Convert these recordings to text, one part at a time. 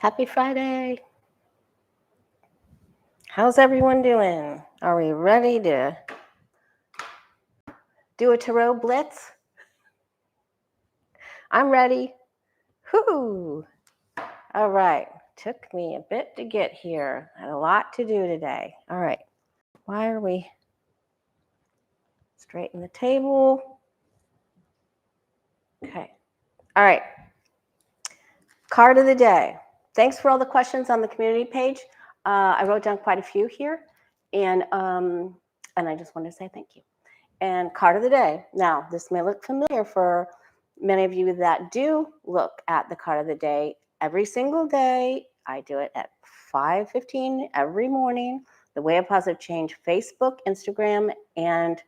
Happy Friday. How's everyone doing? Are we ready to do a tarot blitz? I'm ready. Whoo! All right. Took me a bit to get here. I had a lot to do today. All right. Why are we straighten the table? Okay. All right. Card of the day. Thanks for all the questions on the community page. I wrote down quite a few here, and I just wanted to say thank you. And card of the day. Now, this may look familiar for many of you that do look at the card of the day every single day. I do it at 5:15 every morning. The Way of Positive Change, Facebook, Instagram, and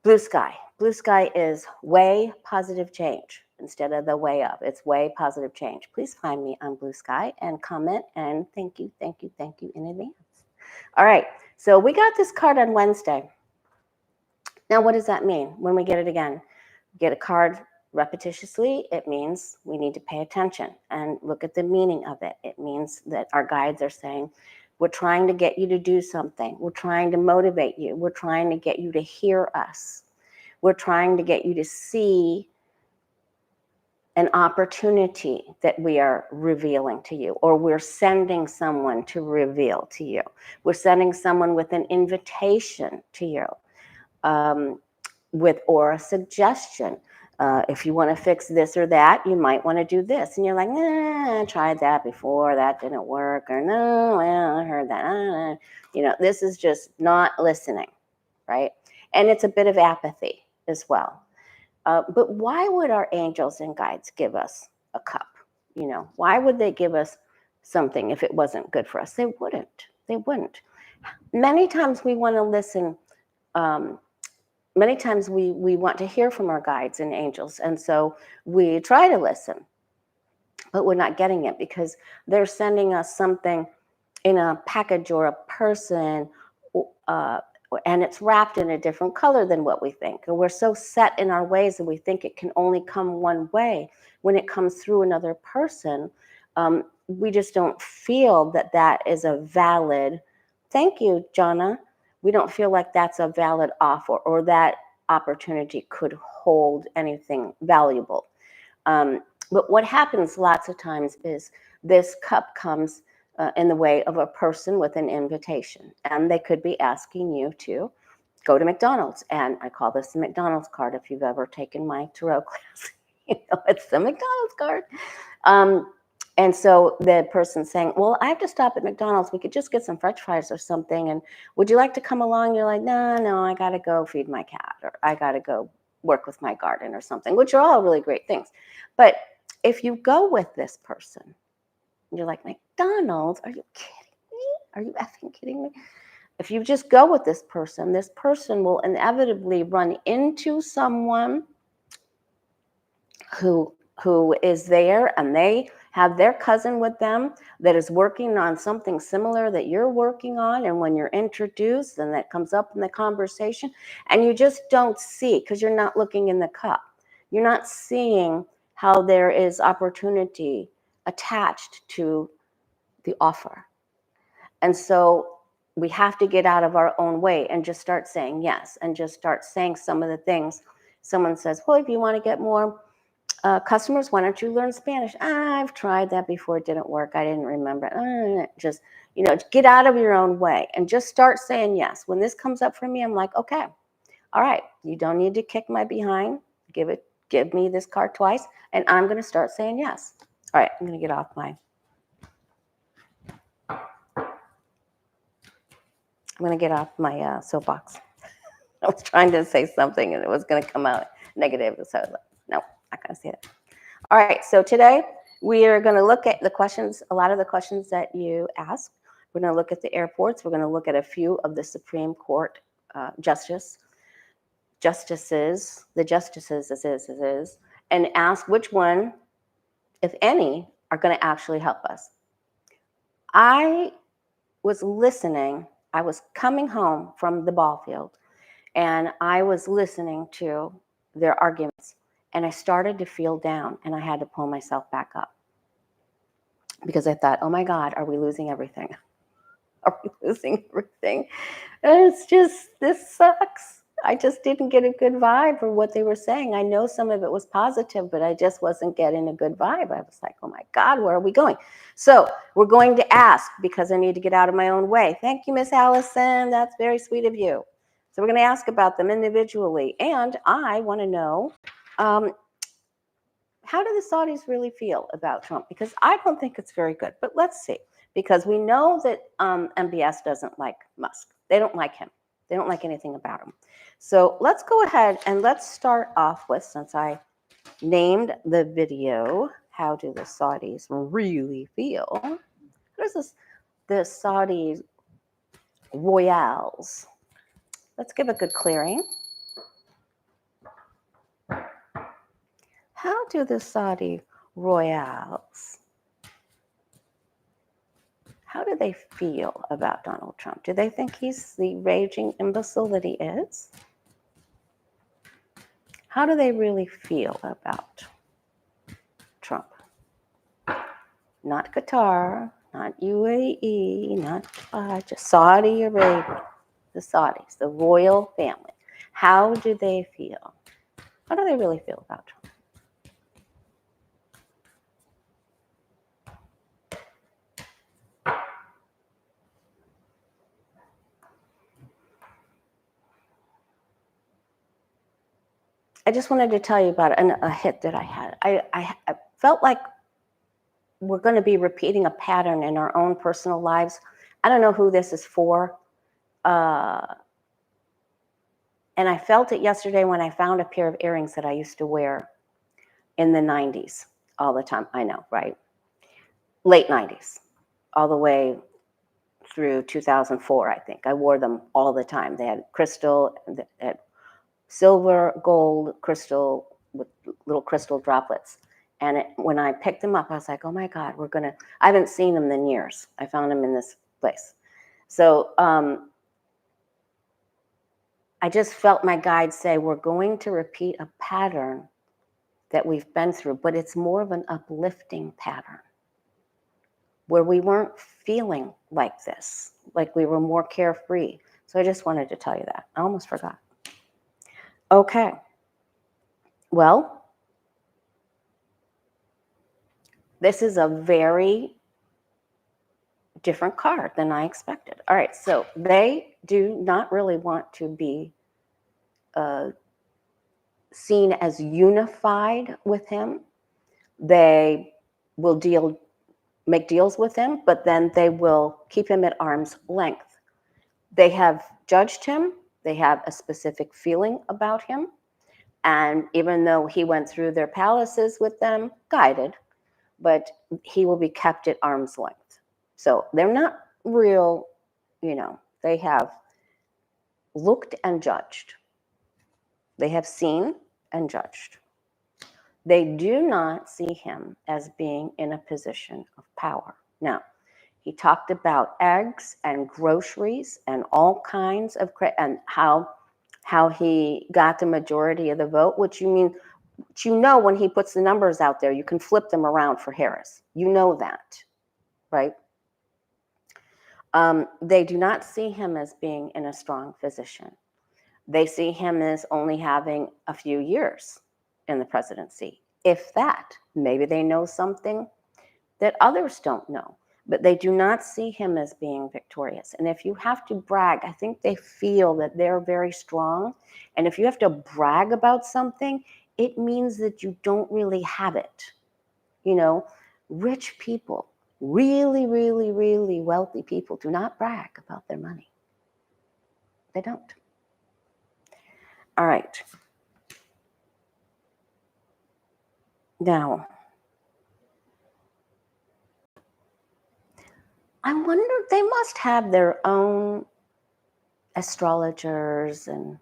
Blue Sky. Blue Sky is Way Positive Change instead of the Way Up. It's Way Positive Change. Please find me on Blue Sky and comment, and thank you in advance. All right, so we got this card on Wednesday. Now, what does that mean when we get it again? Get a card repetitiously, it means we need to pay attention and look at the meaning of it. It means that our guides are saying, we're trying to get you to do something. We're trying to motivate you. We're trying to get you to hear us. We're trying to get you to see an opportunity that we are revealing to you, or we're sending someone to reveal to you. We're sending someone with an invitation to you. Or a suggestion. If you want to fix this or that, you might want to do this. And you're like, nah, I tried that before, that didn't work, or no, well, I heard that. This is just not listening, right? And it's a bit of apathy as well. But why would our angels and guides give us a cup? Why would they give us something if it wasn't good for us? They wouldn't. Many times we want to listen. Many times we want to hear from our guides and angels, and so we try to listen, but we're not getting it because they're sending us something in a package or a person, and it's wrapped in a different color than what we think. And we're so set in our ways that we think it can only come one way. When it comes through another person, we just don't feel that that is a valid, thank you, Jonna. We don't feel like that's a valid offer or that opportunity could hold anything valuable. But what happens lots of times is this cup comes in the way of a person with an invitation. And they could be asking you to go to McDonald's. And I call this the McDonald's card. If you've ever taken my tarot class, it's the McDonald's card. And so the person's saying, well, I have to stop at McDonald's. We could just get some French fries or something. And would you like to come along? You're like, no, I got to go feed my cat, or I got to go work with my garden or something, which are all really great things. But if you go with this person, you're like, McDonald's? Are you kidding me? Are you effing kidding me? If you just go with this person will inevitably run into someone who is there, and they have their cousin with them that is working on something similar that you're working on. And when you're introduced, and that comes up in the conversation, and you just don't see, because you're not looking in the cup, you're not seeing how there is opportunity attached to the offer. And so we have to get out of our own way and just start saying yes, and just start saying some of the things. Someone says, well, if you want to get more customers, why don't you learn Spanish? I've tried that before, it didn't work, I didn't remember. Just get out of your own way and just start saying yes. When this comes up for me, I'm like, okay, all right, you don't need to kick my behind. Give me this card twice, and I'm going to start saying yes. All right, I'm going to get off my soapbox. I was trying to say something and it was going to come out negative, so I was like, no, not going to say that. All right, so today we are going to look at the questions, a lot of the questions that you asked. We're going to look at the airports. We're going to look at a few of the Supreme Court justices, and ask which one, if any, are going to actually help us. I was listening. I was coming home from the ball field, and I was listening to their arguments, and I started to feel down, and I had to pull myself back up. because I thought, oh my God, are we losing everything? Are we losing everything? And it's just, this sucks. I just didn't get a good vibe for what they were saying. I know some of it was positive, but I just wasn't getting a good vibe. I was like, oh my God, where are we going? So we're going to ask, because I need to get out of my own way. Thank you, Miss Allison. That's very sweet of you. So we're going to ask about them individually. And I want to know, how do the Saudis really feel about Trump? Because I don't think it's very good, but let's see. Because we know that MBS doesn't like Musk. They don't like him. They don't like anything about him. So let's go ahead and let's start off with, since I named the video, how do the Saudis really feel? What is this? The Saudi royals. Let's give a good clearing. How do the Saudi royals, how do they feel about Donald Trump? Do they think he's the raging imbecile that he is? How do they really feel about Trump? Not Qatar, not UAE, not just Saudi Arabia, the Saudis, the royal family. How do they feel? How do they really feel about Trump? I just wanted to tell you about a hit that I had. I felt like we're going to be repeating a pattern in our own personal lives. I don't know who this is for. And I felt it yesterday when I found a pair of earrings that I used to wear in the 90s all the time. I know, right? Late 90s, all the way through 2004, I think. I wore them all the time. They had crystal, they had silver, gold, crystal with little crystal droplets. And when I picked them up, I was like, oh my God, I haven't seen them in years. I found them in this place. So I just felt my guide say, we're going to repeat a pattern that we've been through, but it's more of an uplifting pattern where we weren't feeling like this, like we were more carefree. So I just wanted to tell you that. I almost forgot. Okay. Well, this is a very different card than I expected. All right, so they do not really want to be seen as unified with him. They will make deals with him, but then they will keep him at arm's length. They have judged him. They have a specific feeling about him. And even though he went through their palaces with them, guided, but he will be kept at arm's length. So they're not real, they have looked and judged. They have seen and judged. They do not see him as being in a position of power. Now, he talked about eggs and groceries and all kinds of, and how he got the majority of the vote, which you know when he puts the numbers out there, you can flip them around for Harris. You know that, right? They do not see him as being in a strong position. They see him as only having a few years in the presidency, if that. Maybe they know something that others don't know, but they do not see him as being victorious. And if you have to brag, I think they feel that they're very strong. And if you have to brag about something, it means that you don't really have it. Rich people, really, really, really wealthy people do not brag about their money. They don't. All right. Now, I wonder, they must have their own astrologers and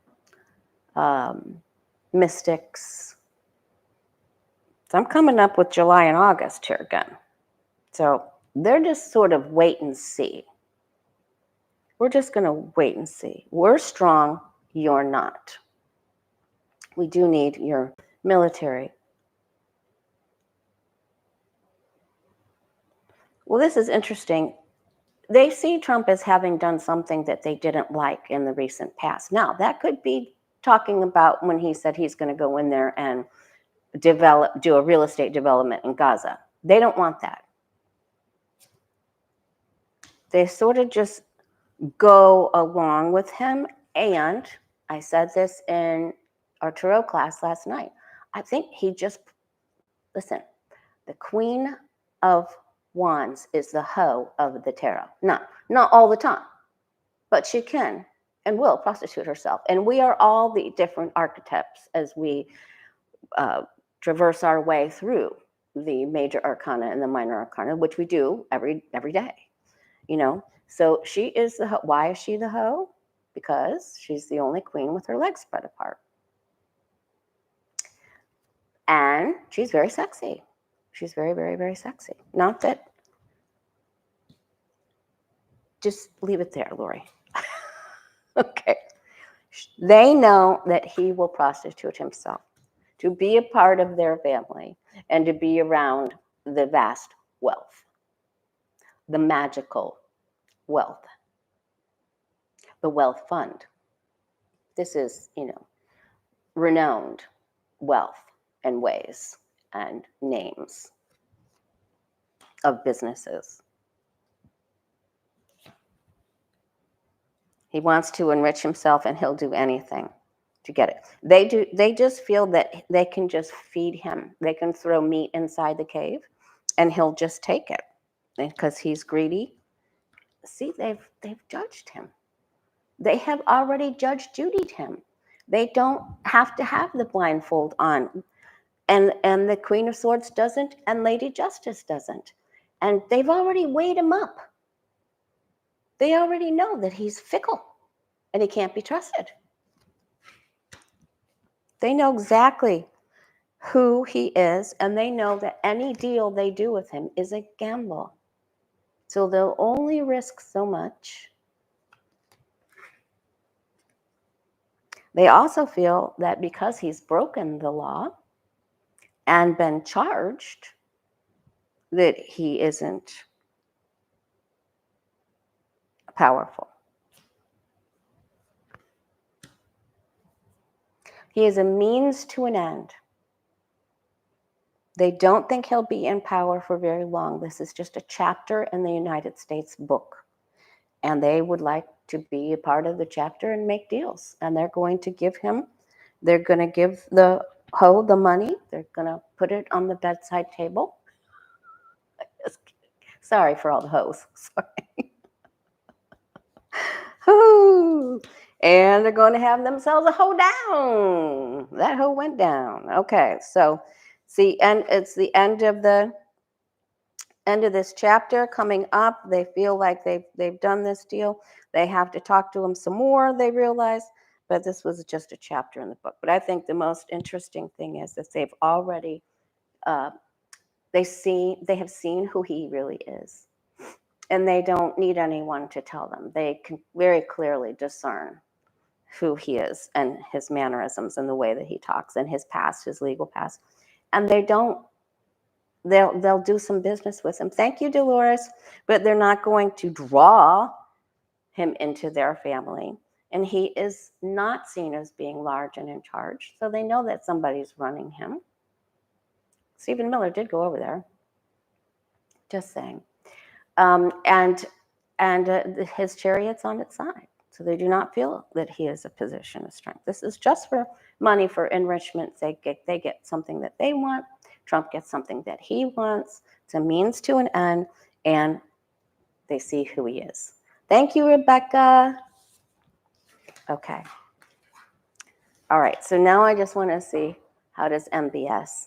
mystics. So I'm coming up with July and August here again. So they're just sort of wait and see. We're just going to wait and see. We're strong, you're not. We do need your military. Well, this is interesting. They see Trump as having done something that they didn't like in the recent past. Now, that could be talking about when he said he's going to go in there and do a real estate development in Gaza. They don't want that. They sort of just go along with him. And I said this in our tarot class last night. I think he just, listen, the Queen of Wands is the hoe of the tarot. Not all the time, but she can and will prostitute herself. And we are all the different archetypes as we traverse our way through the major arcana and the minor arcana, which we do every day, you know. So she is the hoe. Why is she the hoe? Because she's the only queen with her legs spread apart. And she's very sexy. She's very, very, very sexy. Not that, just leave it there, Lori. Okay. They know that he will prostitute himself to be a part of their family and to be around the vast wealth, the magical wealth, the wealth fund. This is, you know, renowned wealth and ways and names of businesses. He wants to enrich himself and he'll do anything to get it. They just feel that they can just feed him. They can throw meat inside the cave and he'll just take it because he's greedy. See, they've judged him. They have already judged Judy'd him. They don't have to have the blindfold on. And the Queen of Swords doesn't, and Lady Justice doesn't. And they've already weighed him up. They already know that he's fickle and he can't be trusted. They know exactly who he is, and they know that any deal they do with him is a gamble. So they'll only risk so much. They also feel that because he's broken the law and been charged, that he isn't powerful. He is a means to an end. They don't think he'll be in power for very long. This is just a chapter in the United States book. And they would like to be a part of the chapter and make deals. And they're going to give the hoe the money. They're going to put it on the bedside table. Sorry for all the hoes. Sorry. And they're going to have themselves a hoe down. That hoe went down. Okay, so see, and it's the end of this chapter coming up. They feel like they've done this deal. They have to talk to him some more, they realize, but this was just a chapter in the book. But I think the most interesting thing is that they've already they have seen who he really is. And they don't need anyone to tell them. They can very clearly discern who he is and his mannerisms and the way that he talks and his past, his legal past. And they'll do some business with him. Thank you, Dolores. But they're not going to draw him into their family. And he is not seen as being large and in charge. So they know that somebody's running him. Stephen Miller did go over there. Just saying. And his chariot's on its side. So they do not feel that he is a position of strength. This is just for money, for enrichment. They get something that they want. Trump gets something that he wants. It's a means to an end, and they see who he is. Thank you, Rebecca. Okay. All right, so now I just want to see, how does MBS?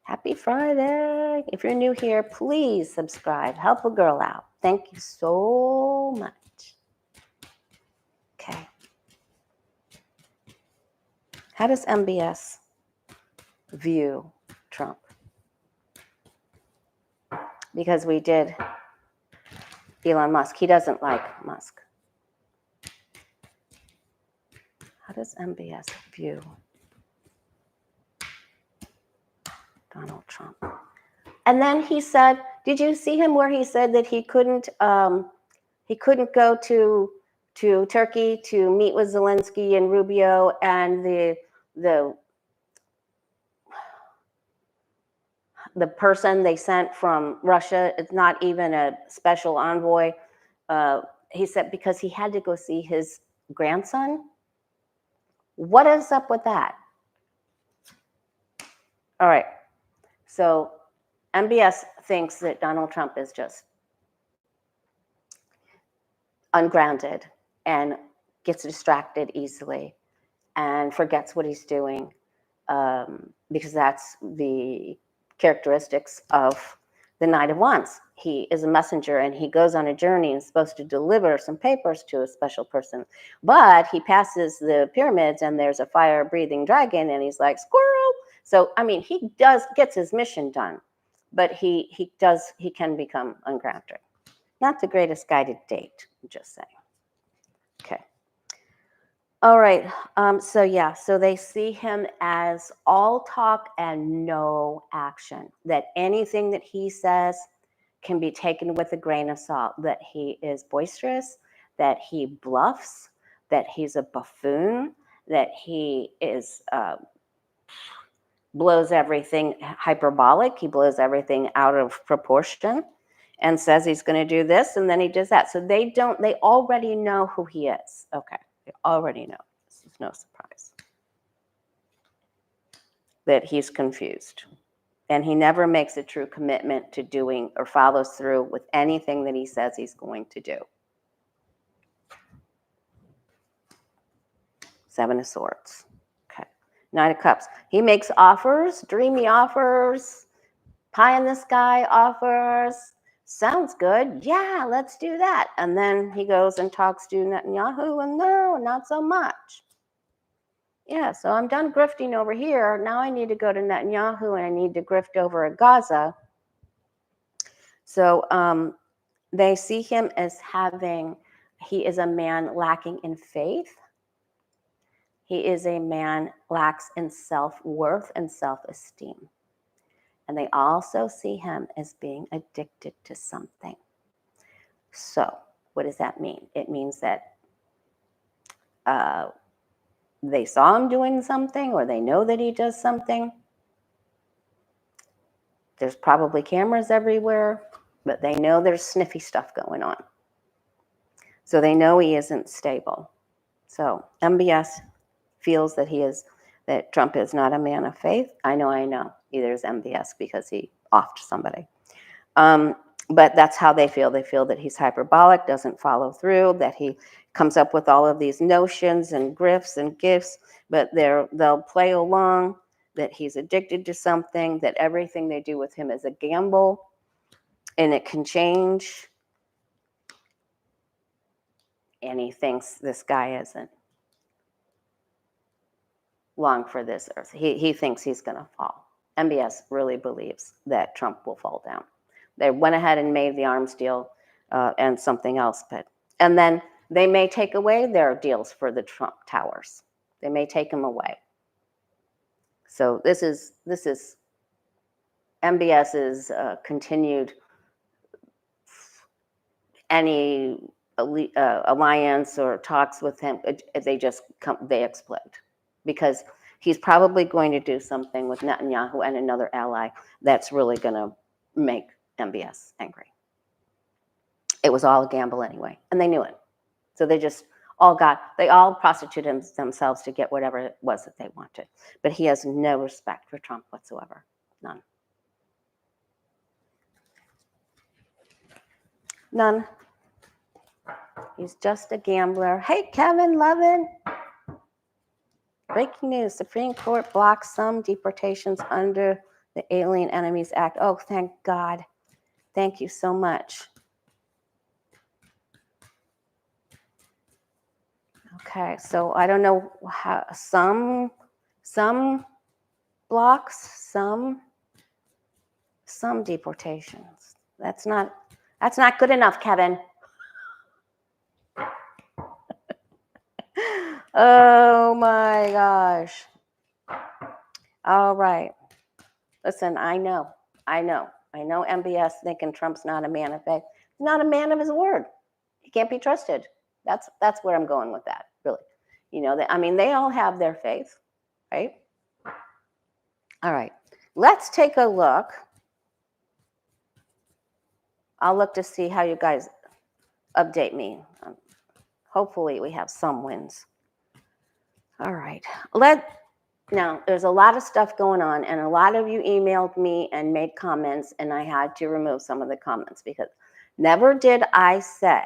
Happy Friday. If you're new here, please subscribe. Help a girl out. Thank you so much. Okay. How does MBS view Trump? Because we did Elon Musk. He doesn't like Musk. How does MBS view Donald Trump? And then he said, did you see him where he said that he couldn't go to Turkey to meet with Zelensky and Rubio and the person they sent from Russia? It's not even a special envoy. He said because he had to go see his grandson. What is up with that? All right. So MBS thinks that Donald Trump is just ungrounded and gets distracted easily and forgets what he's doing, because that's the characteristics of the Knight of Wands. He is a messenger and he goes on a journey and is supposed to deliver some papers to a special person. But he passes the pyramids and there's a fire-breathing dragon and he's like, squirrel. So, I mean, he gets his mission done, but he can become ungrounded. Not the greatest guy to date, I'm just saying. Okay. All right. So they see him as all talk and no action, that anything that he says can be taken with a grain of salt, that he is boisterous, that he bluffs, that he's a buffoon, that he is blows everything hyperbolic, he blows everything out of proportion and says he's going to do this and then he does that. So they already know who he is. Okay. They already know. This is no surprise that he's confused. And he never makes a true commitment to doing or follows through with anything that he says he's going to do. Seven of Swords. Okay. Knight of Cups. He makes offers, dreamy offers, pie in the sky offers. Sounds good. Yeah, let's do that. And then he goes and talks to Netanyahu, and no, not so much. Yeah, so I'm done grifting over here. Now I need to go to Netanyahu and I need to grift over at Gaza. So they see him as he is a man lacking in faith. He is a man lacks in self-worth and self-esteem. And they also see him as being addicted to something. So what does that mean? It means that they saw him doing something or they know that he does something. There's probably cameras everywhere, but they know there's sniffy stuff going on. So they know he isn't stable. So MBS feels that Trump is not a man of faith. I know. Either is MBS because he offed somebody. But that's how they feel. They feel that he's hyperbolic, doesn't follow through, that he comes up with all of these notions and grifts and gifts, but they'll play along, that he's addicted to something, that everything they do with him is a gamble, and it can change. And he thinks this guy isn't long for this earth. He thinks he's going to fall. MBS really believes that Trump will fall down. They went ahead and made the arms deal and something else, and then they may take away their deals for the Trump towers. They may take them away. So this is MBS's continued any alliance or talks with him. They explode because he's probably going to do something with Netanyahu and another ally that's really going to make MBS angry. It was all a gamble anyway, and they knew it. So they all prostituted themselves to get whatever it was that they wanted. But he has no respect for Trump whatsoever. None. None. He's just a gambler. Hey, Kevin Lovin. Breaking news. Supreme Court blocks some deportations under the Alien Enemies Act. Oh, thank God. Thank you so much. Okay, so I don't know how some blocks, some deportations. That's not good enough, Kevin. Oh my gosh. All right. Listen, I know. I know MBS thinking Trump's not a man of faith. He's not a man of his word. He can't be trusted. That's where I'm going with that, really. You know, they all have their faith, right? All right, let's take a look. I'll look to see how you guys update me. Hopefully we have some wins. All right, now there's a lot of stuff going on, and a lot of you emailed me and made comments, and I had to remove some of the comments because never did I say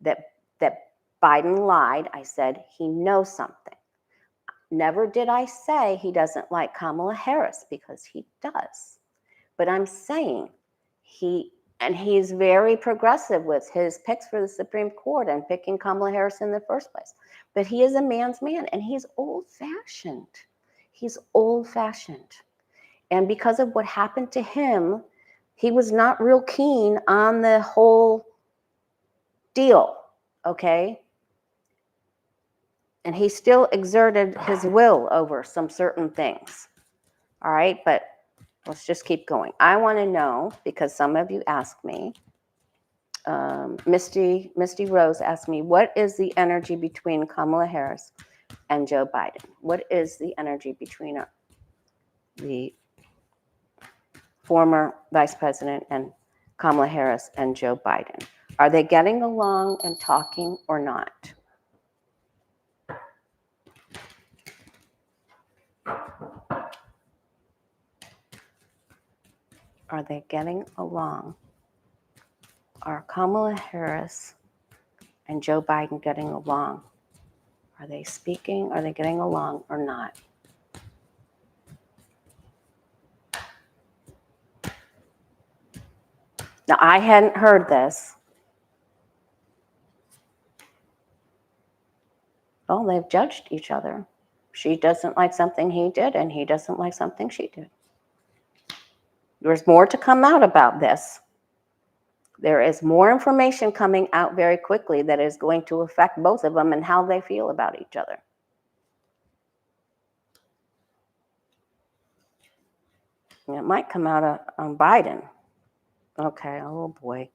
that Biden lied. I said he knows something. Never did I say he doesn't like Kamala Harris, because he does. But I'm saying he's very progressive with his picks for the Supreme Court and picking Kamala Harris in the first place. But he is a man's man, and he's old-fashioned. He's old-fashioned. And because of what happened to him, he was not real keen on the whole deal, okay? And he still exerted his will over some certain things. All right, but let's just keep going. I want to know, because some of you asked me, Misty Rose asked me, what is the energy between Kamala Harris and Joe Biden? What is the energy between the former vice president and Kamala Harris and Joe Biden? Are they getting along and talking or not? Are they getting along? Are Kamala Harris and Joe Biden getting along? Are they speaking? Are they getting along or not? Now, I hadn't heard this. Oh, they've judged each other. She doesn't like something he did, and he doesn't like something she did. There's more to come out about this. There is more information coming out very quickly that is going to affect both of them and how they feel about each other. And it might come out on Biden. Okay, oh boy.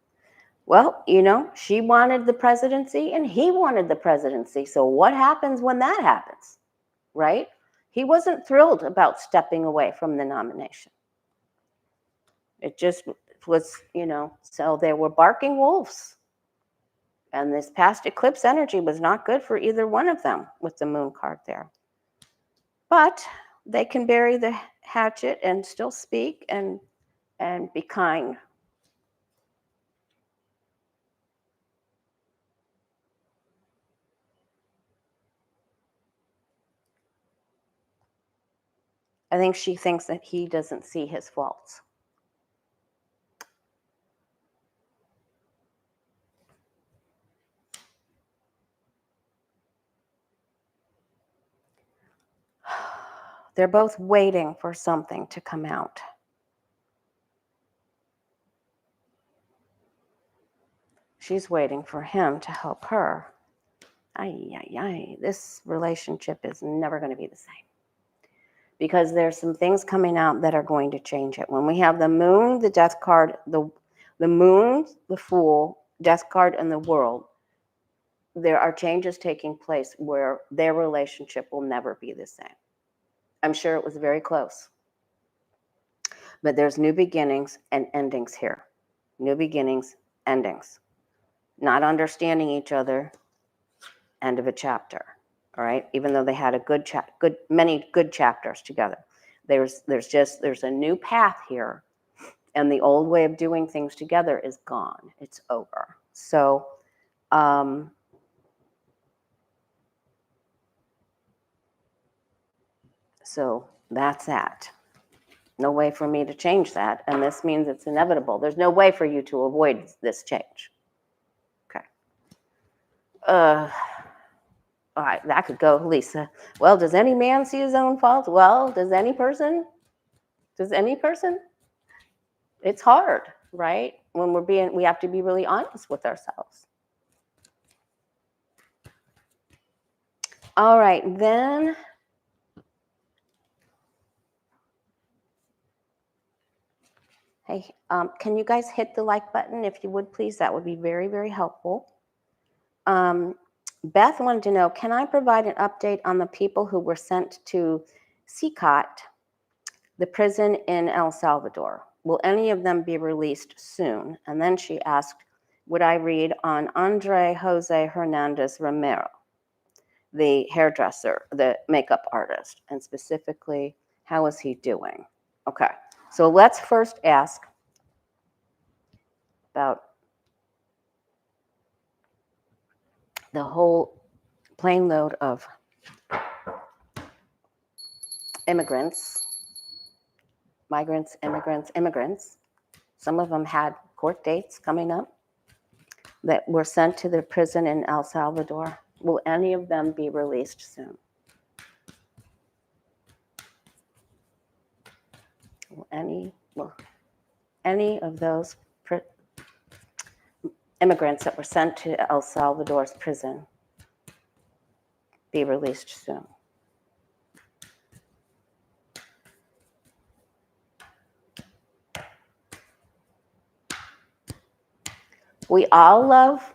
Well, you know, she wanted the presidency and he wanted the presidency. So what happens when that happens, right? He wasn't thrilled about stepping away from the nomination. It just was, you know, so there were barking wolves. And this past eclipse energy was not good for either one of them with the moon card there. But they can bury the hatchet and still speak and be kind. I think she thinks that he doesn't see his faults. They're both waiting for something to come out. She's waiting for him to help her. This relationship is never going to be the same. Because there's some things coming out that are going to change it. When we have the moon, the death card, the moon, the fool, death card, and the world, there are changes taking place where their relationship will never be the same. I'm sure it was very close. But there's new beginnings and endings here. New beginnings, endings. Not understanding each other, end of a chapter. All right, even though they had a many good chapters together, there's a new path here, and the old way of doing things together is gone. It's over. So, that's that. No way for me to change that, and this means it's inevitable. There's no way for you to avoid this change. Okay. All right, that could go, Lisa. Well, does any man see his own faults? Well, does any person? It's hard, right? When we have to be really honest with ourselves. All right, then Hey, can you guys hit the like button if you would, please? That would be very, very helpful. Beth wanted to know, can I provide an update on the people who were sent to CCOT, the prison in El Salvador? Will any of them be released soon? And then she asked, would I read on Andry Jose Hernandez Ramero, the hairdresser, the makeup artist, and specifically, how is he doing? Okay, so let's first ask about the whole plane load of immigrants, migrants, immigrants. Some of them had court dates coming up that were sent to the prison in El Salvador. Will any of them be released soon? Will any of those immigrants that were sent to El Salvador's prison be released soon? We all love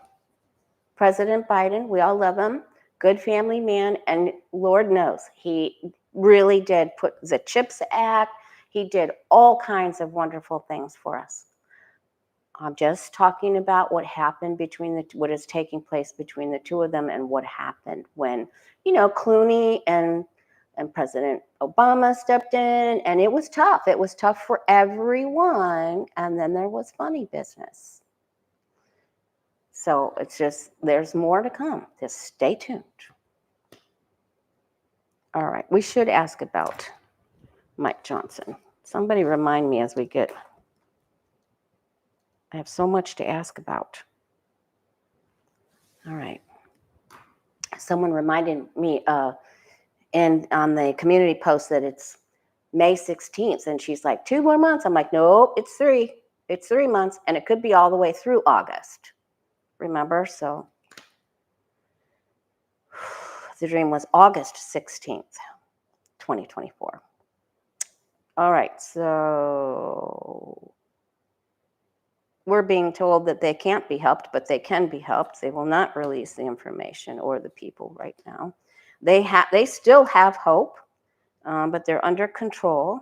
President Biden. We all love him. Good family man. And Lord knows, he really did put the CHIPS Act. He did all kinds of wonderful things for us. I'm just talking about what happened what is taking place between the two of them and what happened when, Clooney and President Obama stepped in, and it was tough. It was tough for everyone. And then there was funny business. So it's just, there's more to come. Just stay tuned. All right, we should ask about Mike Johnson. Somebody remind me as we get, I have so much to ask about. All right. Someone reminded me and on the community post that it's May 16th, and she's like, 2 more months. I'm like, no, it's 3. It's 3 months, and it could be all the way through August. Remember? So the dream was August 16th, 2024. All right, so we're being told that they can't be helped, but they can be helped. They will not release the information or the people right now. They still have hope, but they're under control.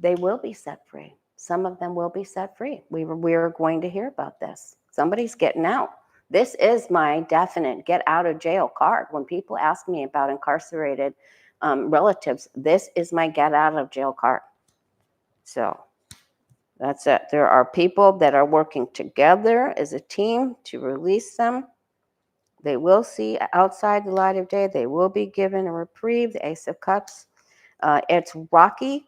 They will be set free. Some of them will be set free. We're going to hear about this. Somebody's getting out. This is my definite get out of jail card. When people ask me about incarcerated relatives, this is my get out of jail card. So that's it. There are people that are working together as a team to release them. They will see outside the light of day. They will be given a reprieve, the Ace of Cups. It's rocky.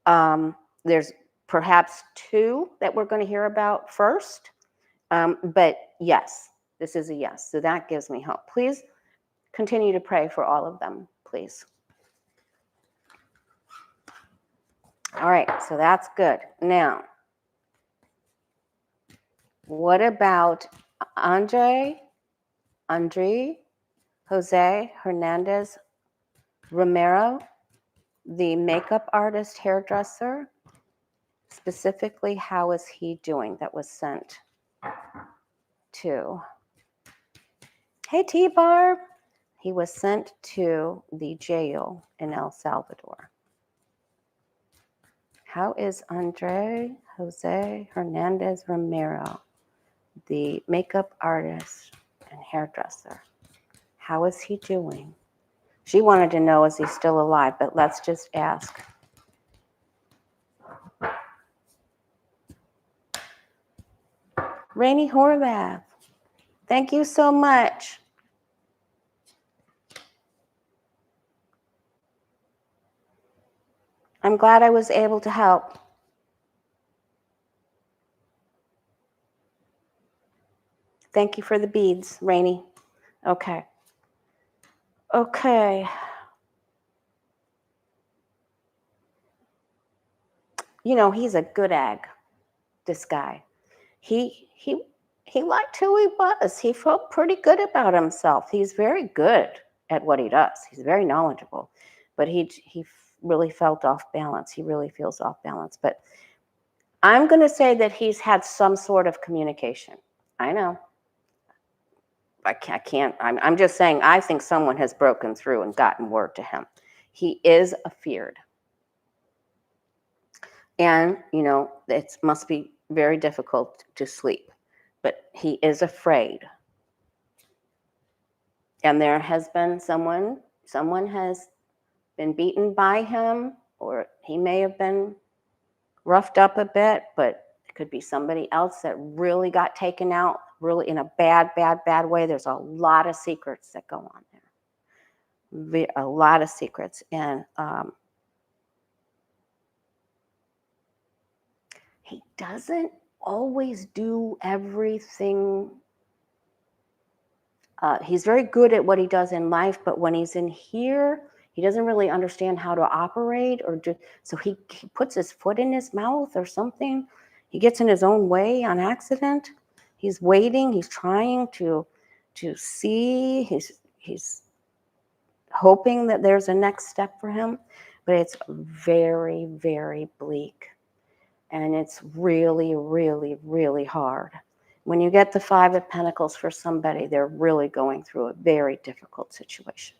There's perhaps 2 that we're going to hear about first. But yes, this is a yes. So that gives me hope. Please continue to pray for all of them, please. All right, so that's good. Now, what about Andry Jose Hernandez Ramero, the makeup artist, hairdresser? Specifically, how is he doing? That was sent to. Hey, T-Barb. He was sent to the jail in El Salvador. How is Andry Jose Hernandez Ramero, the makeup artist and hairdresser? How is he doing? She wanted to know, is he still alive? But let's just ask. Rainey Horvath, thank you so much. I'm glad I was able to help. Thank you for the beads, Rainey. Okay. He's a good egg, this guy. He liked who he was. He felt pretty good about himself. He's very good at what he does. He's very knowledgeable, but he really felt off balance. He really feels off balance. But I'm going to say that he's had some sort of communication. I know. I can't. I'm just saying, I think someone has broken through and gotten word to him. He is afeared. And, it must be very difficult to sleep, but he is afraid. And there has been someone has been beaten by him, or he may have been roughed up a bit, but it could be somebody else that really got taken out, really in a bad way. There's a lot of secrets that go on there. A lot of secrets. And he doesn't always do everything. He's very good at what he does in life, but when he's in here, he doesn't really understand how to operate, so he puts his foot in his mouth or something. He gets in his own way on accident. He's waiting. He's trying to see. He's hoping that there's a next step for him, but it's very, very bleak. And it's really, really, really hard. When you get the Five of Pentacles for somebody, they're really going through a very difficult situation.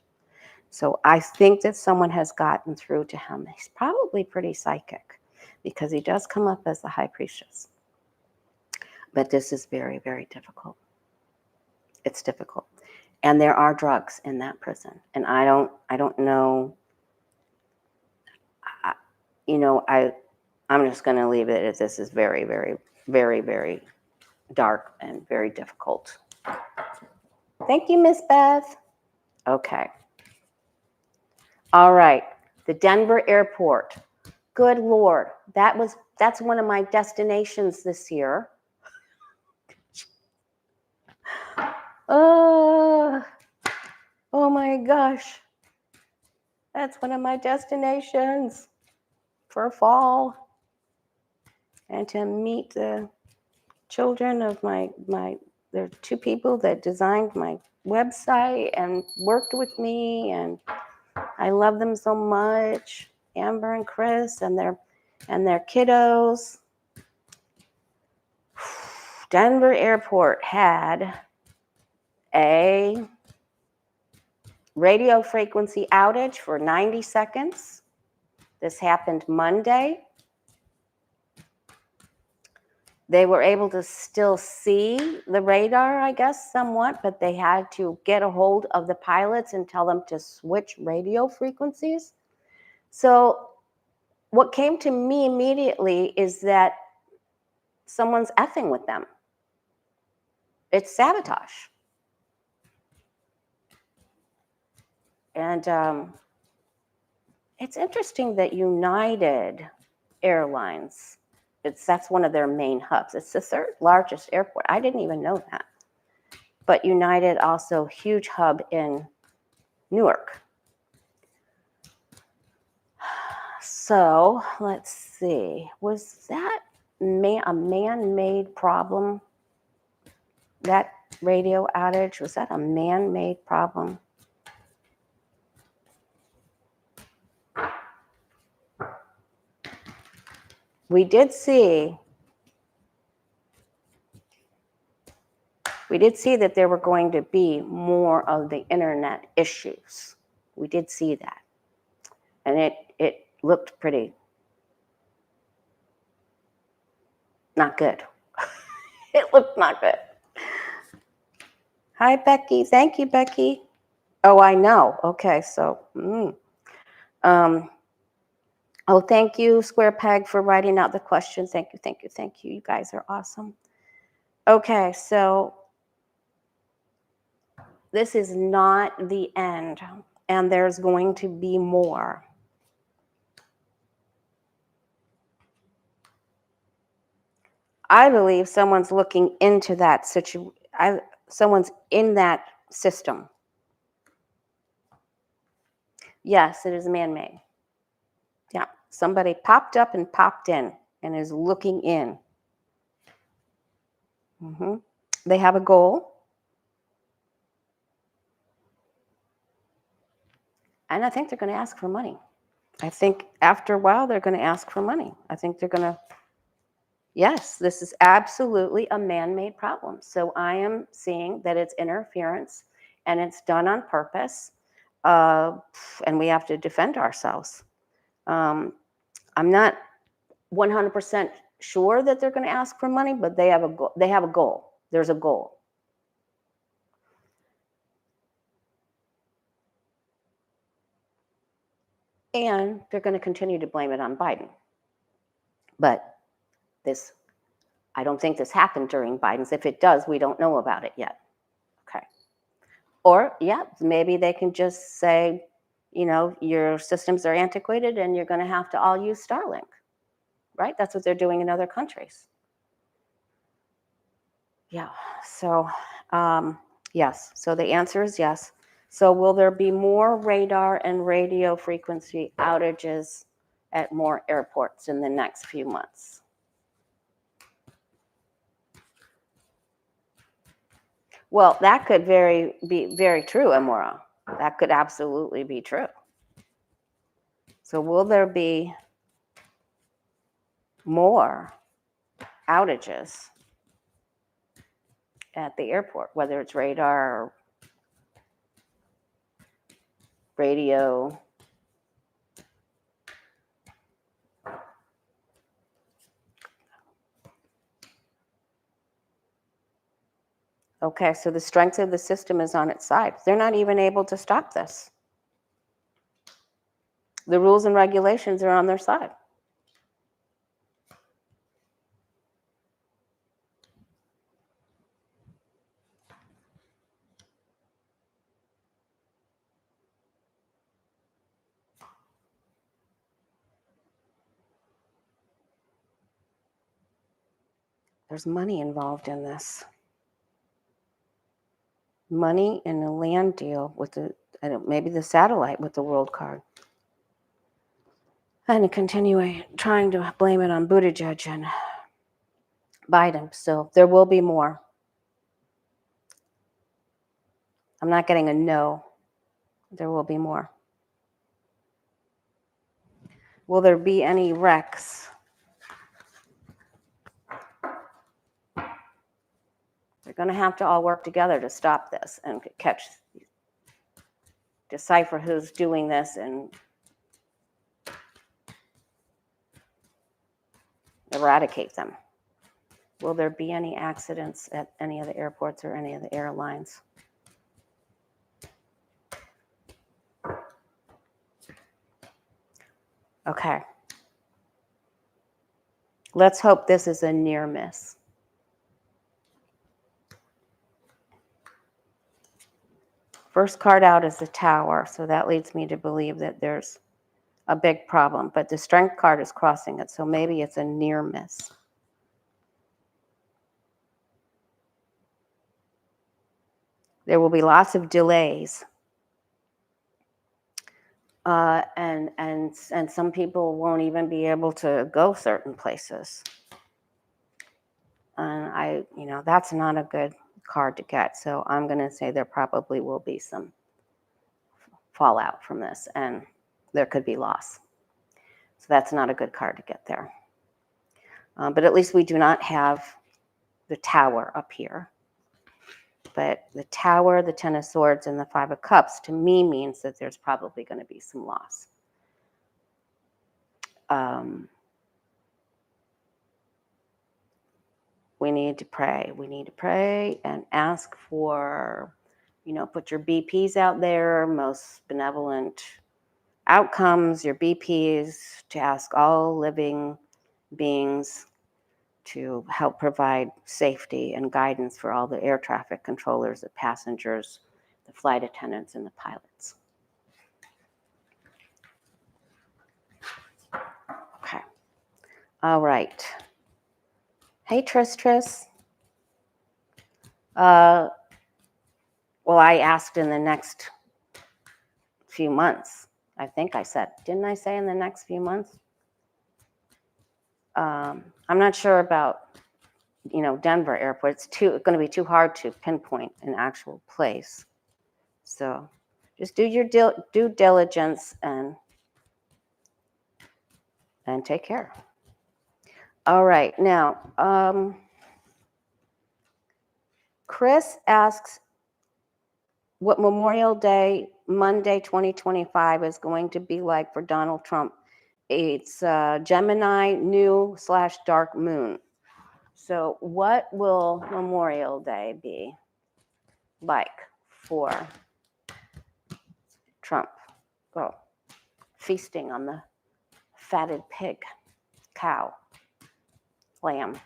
So I think that someone has gotten through to him. He's probably pretty psychic because he does come up as the High Priestess. But this is very, very difficult. It's difficult. And there are drugs in that prison. And I don't know, I'm just going to leave it as this is very, very, very, very dark and very difficult. Thank you, Miss Beth. Okay. All right. The Denver airport. Good Lord. That's one of my destinations this year. Oh my gosh. That's one of my destinations for fall. And to meet the children of there are two people that designed my website and worked with me, and I love them so much. Amber and Chris and their kiddos. Denver Airport had a radio frequency outage for 90 seconds. This happened Monday. They were able to still see the radar, I guess, somewhat, but they had to get a hold of the pilots and tell them to switch radio frequencies. So what came to me immediately is that someone's effing with them. It's sabotage. And it's interesting that United Airlines, that's one of their main hubs. It's the third largest airport. I didn't even know that. But United also huge hub in Newark. So let's see. Was that a man-made problem? That radio outage, was that a man-made problem? We did see that there were going to be more of the internet issues. We did see that. And it looked pretty not good. It looked not good. Hi, Becky. Thank you, Becky. Oh, I know. Okay, so, thank you, Square Peg, for writing out the questions. Thank you, thank you, thank you. You guys are awesome. Okay, so this is not the end, and there's going to be more. I believe someone's looking into that situation. Someone's in that system. Yes, it is man-made. Yeah, somebody popped up and popped in and is looking in. They have a goal. And I think they're going to ask for money. I think after a while, they're going to ask for money. I think they're going to Yes, this is absolutely a man-made problem. So I am seeing that it's interference and it's done on purpose, uh, and we have to defend ourselves. Um, I'm not 100% sure that they're going to ask for money, but they have a goal. They have a goal. There's a goal. And they're going to continue to blame it on Biden. But this, I don't think this happened during Biden's. If it does, we don't know about it yet. Okay. Or, yeah, maybe they can just say, your systems are antiquated and you're going to have to all use Starlink, right? That's what they're doing in other countries. Yeah. So, yes. So the answer is yes. So will there be more radar and radio frequency outages at more airports in the next few months? Well, that could be very true, Amora. That could absolutely be true. So will there be more outages at the airport, whether it's radar or radio? Okay, so the strength of the system is on its side. They're not even able to stop this. The rules and regulations are on their side. There's money involved in this. Money in a land deal with maybe the satellite with the world card. And continuing trying to blame it on Buttigieg and Biden. So there will be more. I'm not getting a no. There will be more. Will there be any wrecks? They're going to have to all work together to stop this and decipher who's doing this and eradicate them. Will there be any accidents at any of the airports or any of the airlines? Okay. Let's hope this is a near miss. First card out is the tower, so that leads me to believe that there's a big problem, but the strength card is crossing it, so maybe it's a near miss. There will be lots of delays, and some people won't even be able to go certain places. And that's not a good card to get. So I'm going to say there probably will be some fallout from this, and there could be loss. So that's not a good card to get there. But at least we do not have the tower up here. But the tower, the Ten of Swords, and the Five of Cups, to me, means that there's probably going to be some loss. We need to pray. We need to pray and ask for, put your BPs out there, most benevolent outcomes, your BPs, to ask all living beings to help provide safety and guidance for all the air traffic controllers, the passengers, the flight attendants, and the pilots. Okay. All right. Hey, Tris. Well, I asked in the next few months. I think I said, didn't I say in the next few months? I'm not sure about, Denver airport. It's going to be too hard to pinpoint an actual place. So just do your due diligence and take care. All right. Now, Chris asks what Memorial Day, Monday, 2025 is going to be like for Donald Trump. It's Gemini new / dark moon. So what will Memorial Day be like for Trump? Oh, feasting on the fatted pig, cow, lamb.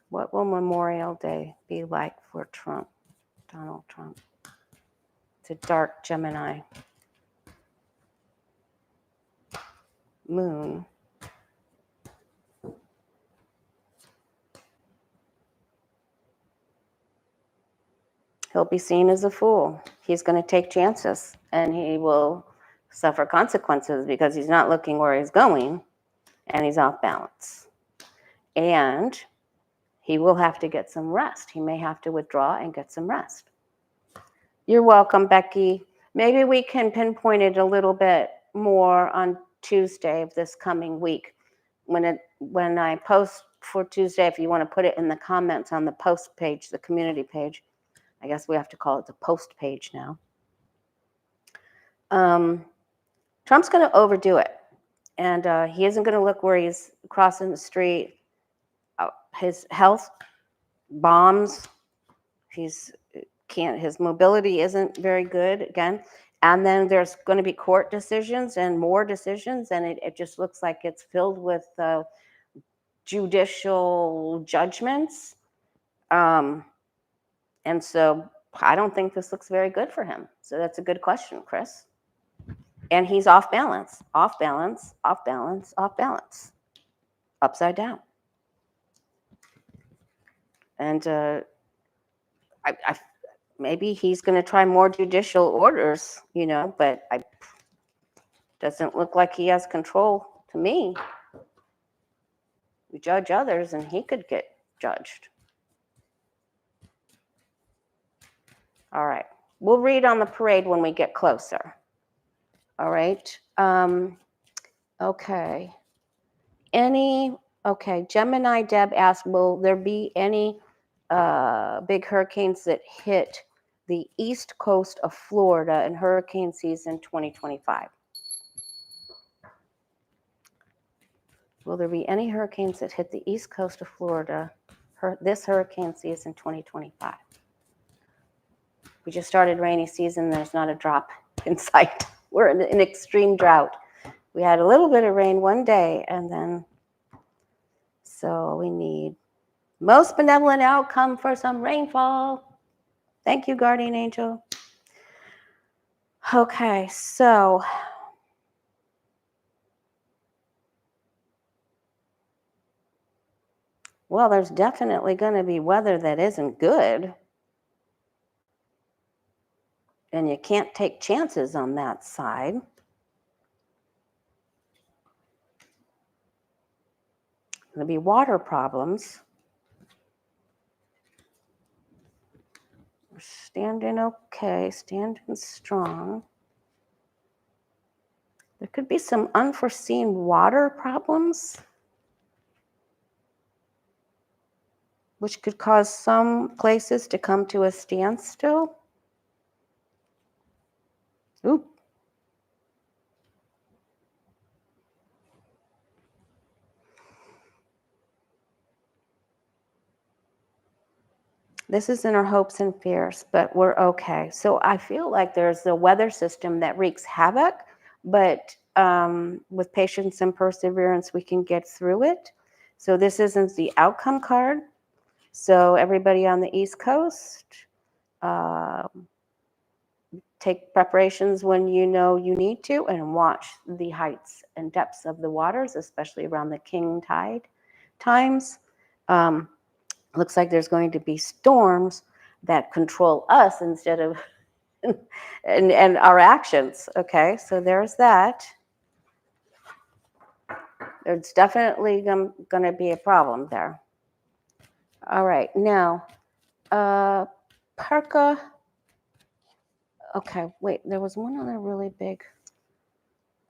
What will Memorial Day be like for Trump, Donald Trump? It's a dark Gemini moon. He'll be seen as a fool. He's going to take chances and he will suffer consequences because he's not looking where he's going and he's off balance. And he will have to get some rest. He may have to withdraw and get some rest. You're welcome, Becky. Maybe we can pinpoint it a little bit more on Tuesday of this coming week. When I post for Tuesday, if you want to put it in the comments on the post page, the community page, I guess we have to call it the post page now. Trump's going to overdo it. And he isn't going to look where he's crossing the street. His health bombs. His mobility isn't very good again. And then there's going to be court decisions and more decisions. And it just looks like it's filled with judicial judgments. And so I don't think this looks very good for him. So that's a good question, Chris. And he's off balance, off balance, off balance, off balance, upside down. And maybe he's going to try more judicial orders, but it doesn't look like he has control to me. We judge others and he could get judged. All right. We'll read on the parade when we get closer. All right. Okay. Gemini Deb asked, will there be any big hurricanes that hit the east coast of Florida in hurricane season 2025? Will there be any hurricanes that hit the east coast of Florida this hurricane season 2025? We just started rainy season. There's not a drop in sight. We're in an extreme drought. We had a little bit of rain one day, and then so we need most benevolent outcome for some rainfall. Thank you, guardian angel. Okay, so well, there's definitely going to be weather that isn't good. And you can't take chances on that side. There'll be water problems. We're standing okay, standing strong. There could be some unforeseen water problems, which could cause some places to come to a standstill. Oop. This is in our hopes and fears, but we're okay. So I feel like there's a weather system that wreaks havoc, but with patience and perseverance, we can get through it. So this isn't the outcome card. So everybody on the East Coast, take preparations when you know you need to, and watch the heights and depths of the waters, especially around the king tide times. Looks like there's going to be storms that control us instead of and our actions. Okay, so there's that. There's definitely going to be a problem there. All right, now Perka. Okay, wait, there was one other really big.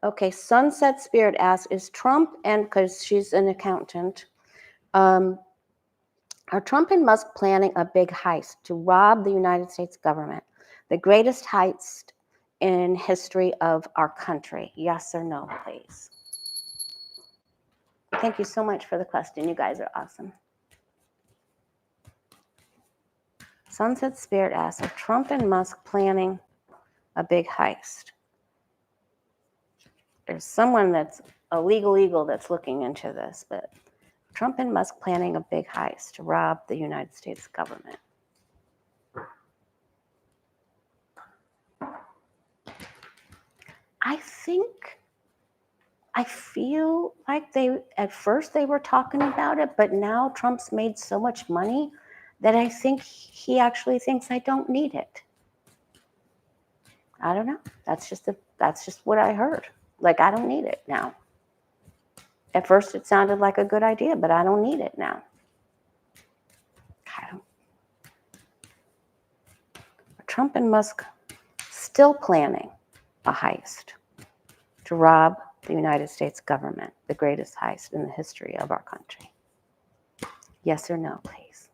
Okay, Sunset Spirit asks, is Trump, and because she's an accountant, are Trump and Musk planning a big heist to rob the United States government? The greatest heist in history of our country? Yes or no, please? Thank you so much for the question. You guys are awesome. Sunset Spirit asks, are Trump and Musk planning a big heist? There's someone that's a legal eagle that's looking into this, but Trump and Musk planning a big heist to rob the United States government. I feel like at first they were talking about it, but now Trump's made so much money that I think he actually thinks I don't need it. I don't know. That's just what I heard. Like, I don't need it now. At first it sounded like a good idea, but I don't need it now. Trump and Musk still planning a heist to rob the United States government, the greatest heist in the history of our country. Yes or no, please?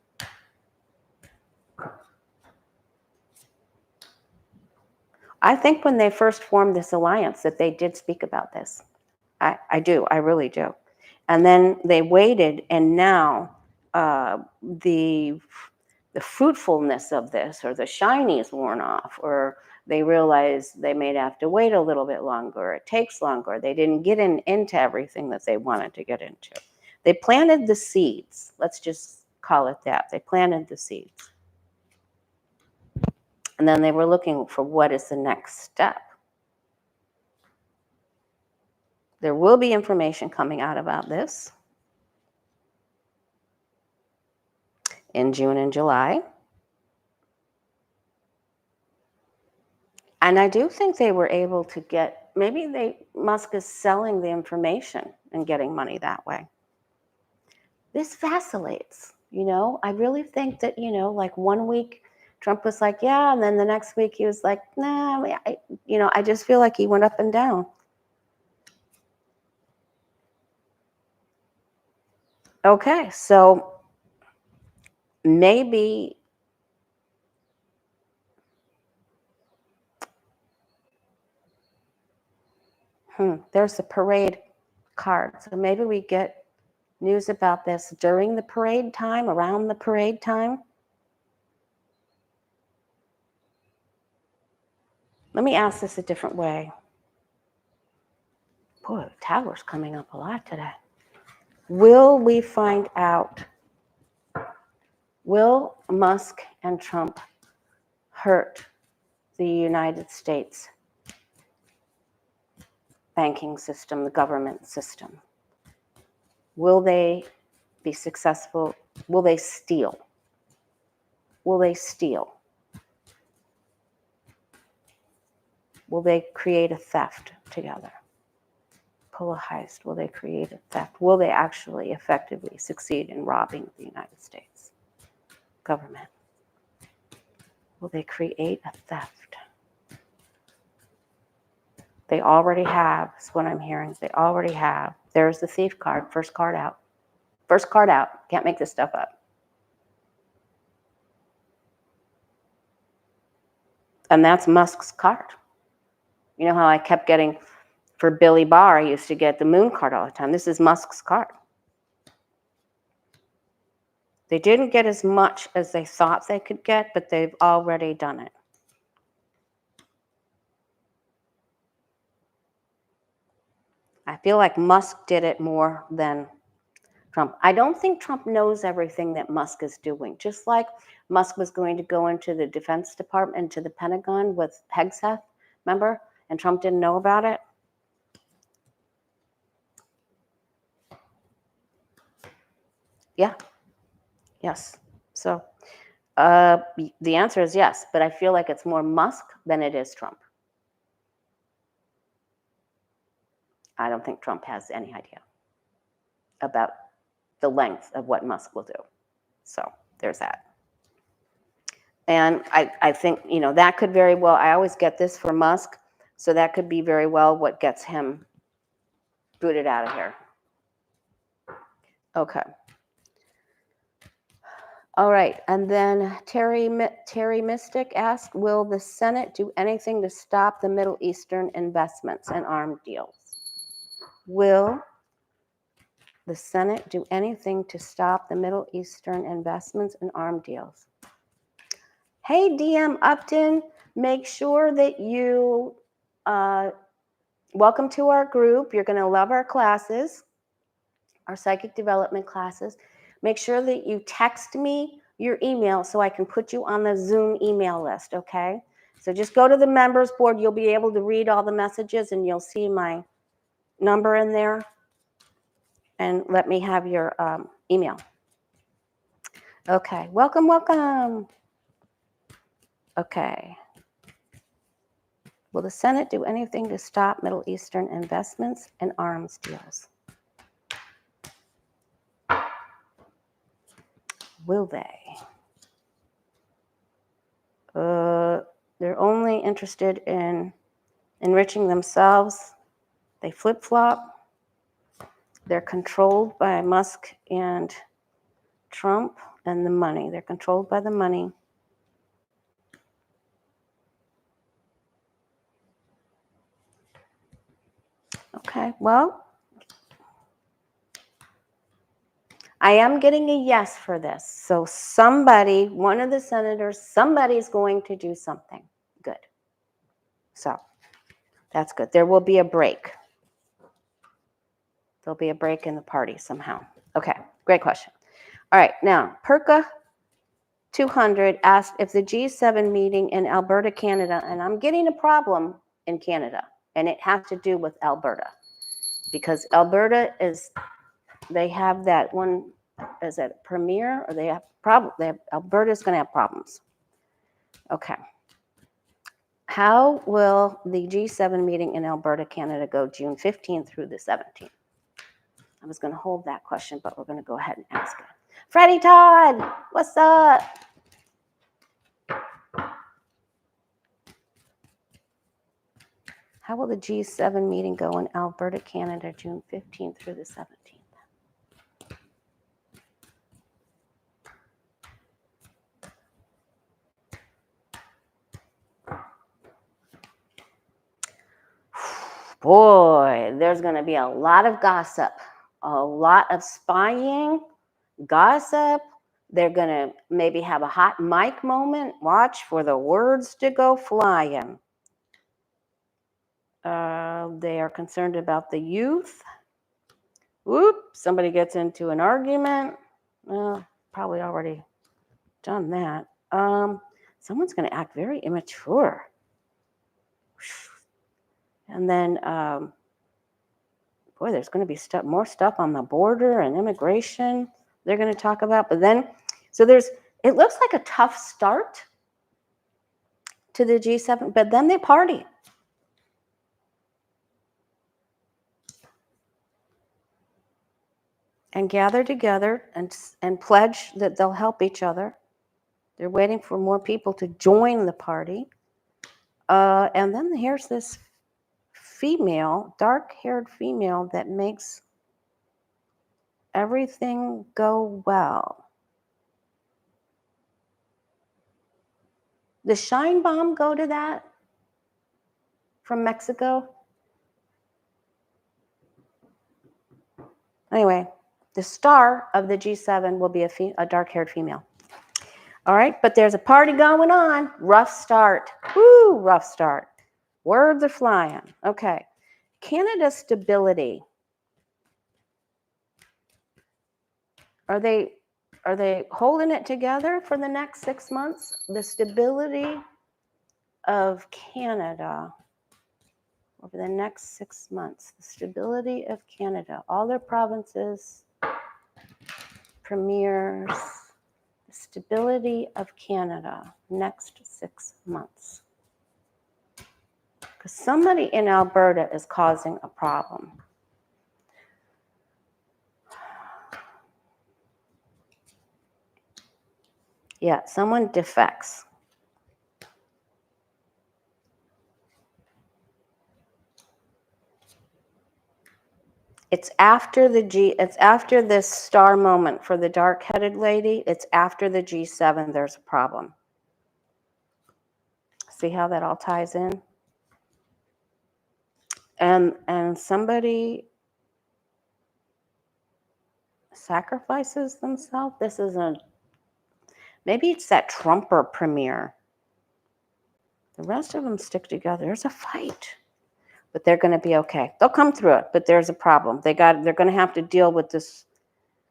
I think when they first formed this alliance that they did speak about this. I do. I really do. And then they waited, and now the fruitfulness of this, or the shiny, is worn off, or they realize they may have to wait a little bit longer. It takes longer. They didn't get into everything that they wanted to get into. They planted the seeds. Let's just call it that. They planted the seeds. And then they were looking for what is the next step. There will be information coming out about this in June and July. And I do think they were able to get, Musk is selling the information and getting money that way. This vacillates, I really think that, like one week Trump was like, yeah, and then the next week he was like, nah, I just feel like he went up and down. Okay, so maybe there's the parade card. So maybe we get news about this during the parade time, around the parade time. Let me ask this a different way. Boy, the tower's coming up a lot today. Will we find out? Will Musk and Trump hurt the United States banking system, the government system? Will they be successful? Will they steal? Will they steal? Will they create a theft together? Pull a heist? Will they create a theft? Will they actually effectively succeed in robbing the United States government? Will they create a theft? They already have, is what I'm hearing. They already have. There's the thief card, first card out. First card out. Can't make this stuff up. And that's Musk's card. You know how I kept getting, for Billy Barr, I used to get the moon card all the time. This is Musk's card. They didn't get as much as they thought they could get, but they've already done it. I feel like Musk did it more than Trump. I don't think Trump knows everything that Musk is doing. Just like Musk was going to go into the Defense Department, into the Pentagon with Hegseth, remember? And Trump didn't know about it. Yeah. Yes. So the answer is yes, but I feel like it's more Musk than it is Trump. I don't think Trump has any idea about the length of what Musk will do. So there's that. And I think, that could very well, I always get this for Musk, so that could be very well what gets him booted out of here. Okay. All right, and then Terry Mystic asked, will the Senate do anything to stop the Middle Eastern investments and arms deals? Will the Senate do anything to stop the Middle Eastern investments and arms deals? Hey, DM Upton, make sure that you welcome to our group. You're going to love our classes, our psychic development classes. Make sure that you text me your email so I can put you on the Zoom email list, okay? So just go to the members board. You'll be able to read all the messages and you'll see my number in there. And let me have your email. Okay, welcome, welcome. Okay. Will the Senate do anything to stop Middle Eastern investments and arms deals? Will they? They're only interested in enriching themselves. They flip-flop. They're controlled by Musk and Trump and the money. They're controlled by the money. Okay, well, I am getting a yes for this. So somebody, one of the senators, somebody's going to do something good. So that's good. There will be a break. There'll be a break in the party somehow. Okay, great question. All right, now, Perka 200 asked if the G7 meeting in Alberta, Canada, and I'm getting a problem in Canada, and it has to do with Alberta, because Alberta they have that one, is it Premier, or they have Alberta's going to have problems. Okay. How will the G7 meeting in Alberta, Canada go June 15th through the 17th? I was going to hold that question, but we're going to go ahead and ask it. Freddie Todd, what's up? How will the G7 meeting go in Alberta, Canada, June 15th through the 17th? Boy, there's going to be a lot of gossip, a lot of spying, gossip. They're going to maybe have a hot mic moment. Watch for the words to go flying. They are concerned about the youth. Whoop, somebody gets into an argument. Probably already done that. Someone's going to act very immature. And then, boy, there's going to be more stuff on the border and immigration they're going to talk about. But then, it looks like a tough start to the G7, but then they party. And gather together and pledge that they'll help each other. They're waiting for more people to join the party. And then here's this female, dark-haired female that makes everything go well. Does Shine Bomb go to that from Mexico? Anyway, the star of the G7 will be a dark-haired female. All right, but there's a party going on. Rough start. Woo, rough start. Words are flying. Okay. Canada's stability. Are they holding it together for the next 6 months? The stability of Canada over the next 6 months. The stability of Canada. All their provinces, premiers. The stability of Canada next 6 months. Because somebody in Alberta is causing a problem. Yeah, someone defects. It's after it's after this star moment for the dark-headed lady. It's after the G7 there's a problem. See how that all ties in? And somebody sacrifices themselves. This is maybe it's that Trumper premiere. The rest of them stick together. There's a fight. But they're going to be okay. They'll come through it, but there's a problem. They're going to have to deal with this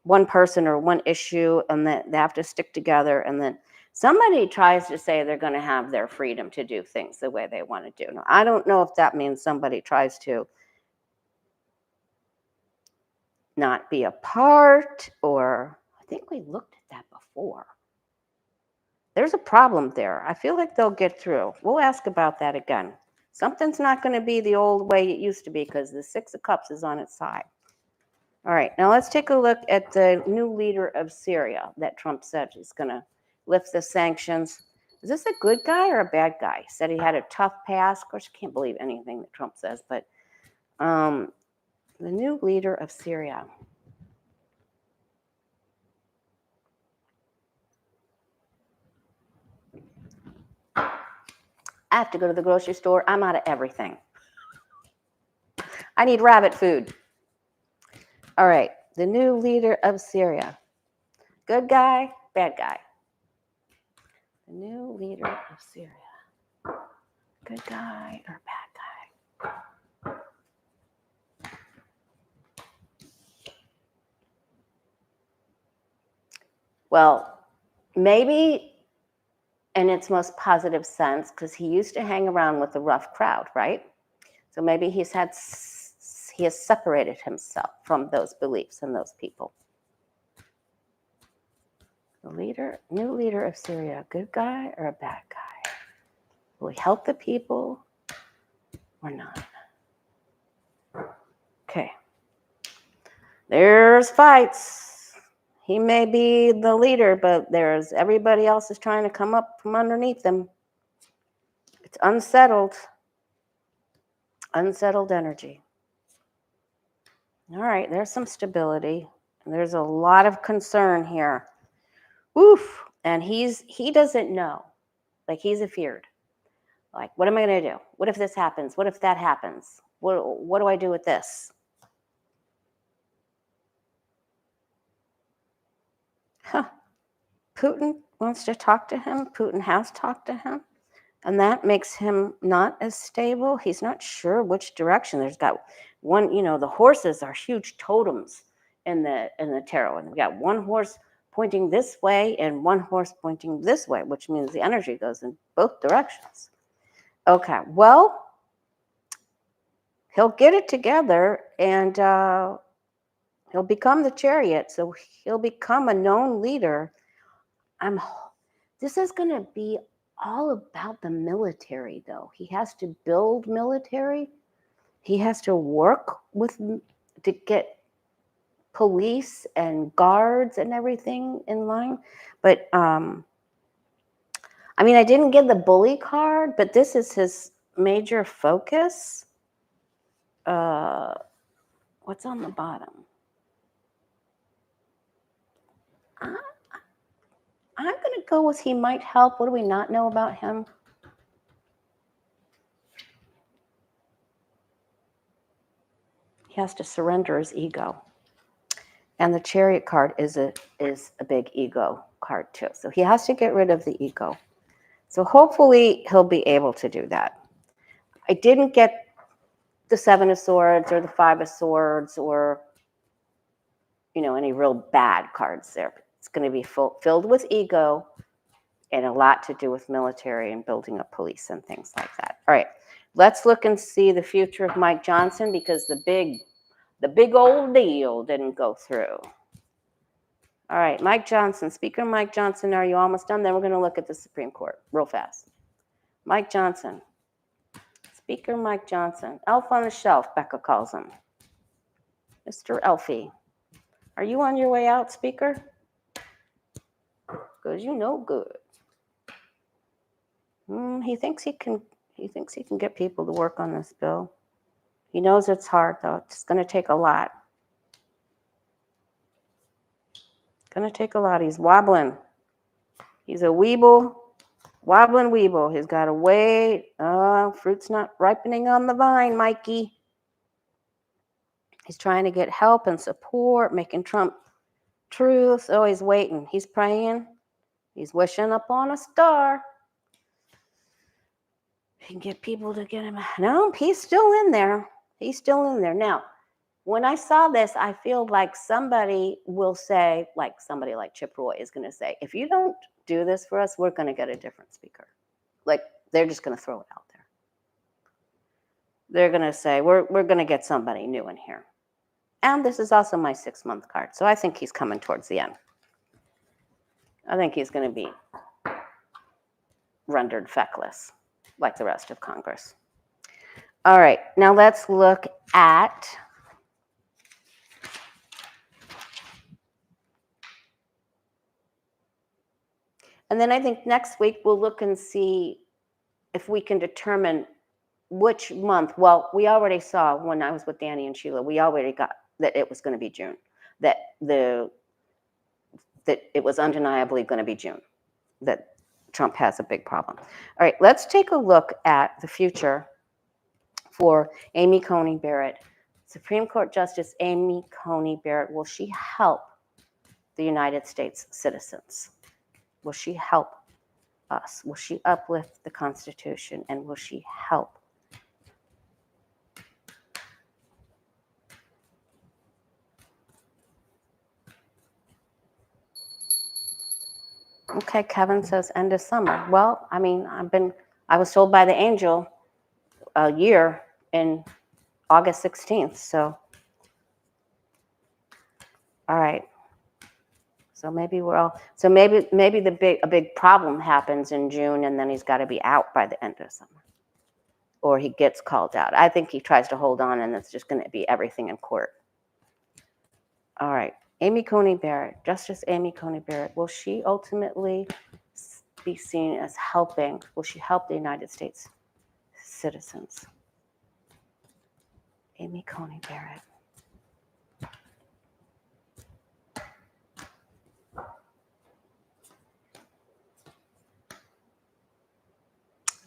one person or one issue, and that they have to stick together. And then somebody tries to say they're going to have their freedom to do things the way they want to do. Now, I don't know if that means somebody tries to not be a part, or I think we looked at that before. There's a problem there. I feel like they'll get through. We'll ask about that again. Something's not going to be the old way it used to be because the Six of Cups is on its side. All right, now let's take a look at the new leader of Syria that Trump said he's going to lift the sanctions. Is this a good guy or a bad guy? He said he had a tough past. Of course, you can't believe anything that Trump says, but the new leader of Syria. I have to go to the grocery store. I'm out of everything. I need rabbit food. All right, the new leader of Syria. Good guy, bad guy. The new leader of Syria. Good guy or bad guy? Well, maybe in its most positive sense, because he used to hang around with the rough crowd, right? So maybe he has separated himself from those beliefs and those people. The new leader of Syria, a good guy or a bad guy? Will he help the people or not? Okay. There's fights. He may be the leader, but there's everybody else is trying to come up from underneath him. It's unsettled energy. All right, there's some stability. There's a lot of concern here. Oof. And he doesn't know. Like, he's afeared. Like, what am I going to do? What if this happens? What if that happens? What do I do with this? Putin wants to talk to him. Putin has talked to him. And that makes him not as stable. He's not sure which direction. There's got one, the horses are huge totems in the tarot. And we've got one horse pointing this way and one horse pointing this way, which means the energy goes in both directions. Okay, well, he'll get it together and he'll become the chariot. So he'll become a known leader. This is going to be all about the military, though. He has to build military. He has to work to get police and guards and everything in line. But I didn't get the bully card, but this is his major focus. What's on the bottom? I'm going to go with he might help. What do we not know about him? He has to surrender his ego. And the chariot card is a big ego card too. So he has to get rid of the ego. So hopefully he'll be able to do that. I didn't get the Seven of Swords or the Five of Swords or any real bad cards there. It's going to be filled with ego and a lot to do with military and building up police and things like that. All right, let's look and see the future of Mike Johnson, because the big old deal didn't go through. All right, Mike Johnson, Speaker Mike Johnson, are you almost done? Then we're going to look at the Supreme Court real fast. Mike Johnson, Speaker Mike Johnson, elf on the shelf, Becca calls him. Mr. Elfie, are you on your way out, Speaker? Because good. He thinks he can get people to work on this bill. He knows it's hard, though. It's going to take a lot. Gonna take a lot. He's wobbling. He's a weeble, wobbling weeble. He's got to wait. Fruit's not ripening on the vine, Mikey. He's trying to get help and support, making Trump truth. Oh, he's waiting. He's praying. He's wishing upon a star. He can get people to get him. No, he's still in there. He's still in there. Now, when I saw this, I feel like somebody will say, like somebody like Chip Roy is going to say, if you don't do this for us, we're going to get a different speaker. Like, they're just going to throw it out there. They're going to say, we're going to get somebody new in here. And this is also my 6-month card. So I think he's coming towards the end. I think he's going to be rendered feckless, like the rest of Congress. All right, now let's look at and then I think next week we'll look and see if we can determine which month. Well, we already saw when I was with Danny and Sheila, we already got that it was going to be June, that it was undeniably going to be June, that Trump has a big problem. All right, let's take a look at the future for Amy Coney Barrett. Supreme Court Justice Amy Coney Barrett, will she help the United States citizens? Will she help us? Will she uplift the Constitution? And will she help? Okay, Kevin says end of summer. Well, I mean, I was told by the angel a year in August 16th. So, all right. So maybe maybe a big problem happens in June, and then he's got to be out by the end of summer, or he gets called out. I think he tries to hold on, and it's just going to be everything in court. All right, Amy Coney Barrett, Justice Amy Coney Barrett, will she ultimately be seen as helping? Will she help the United States citizens? Amy Coney Barrett.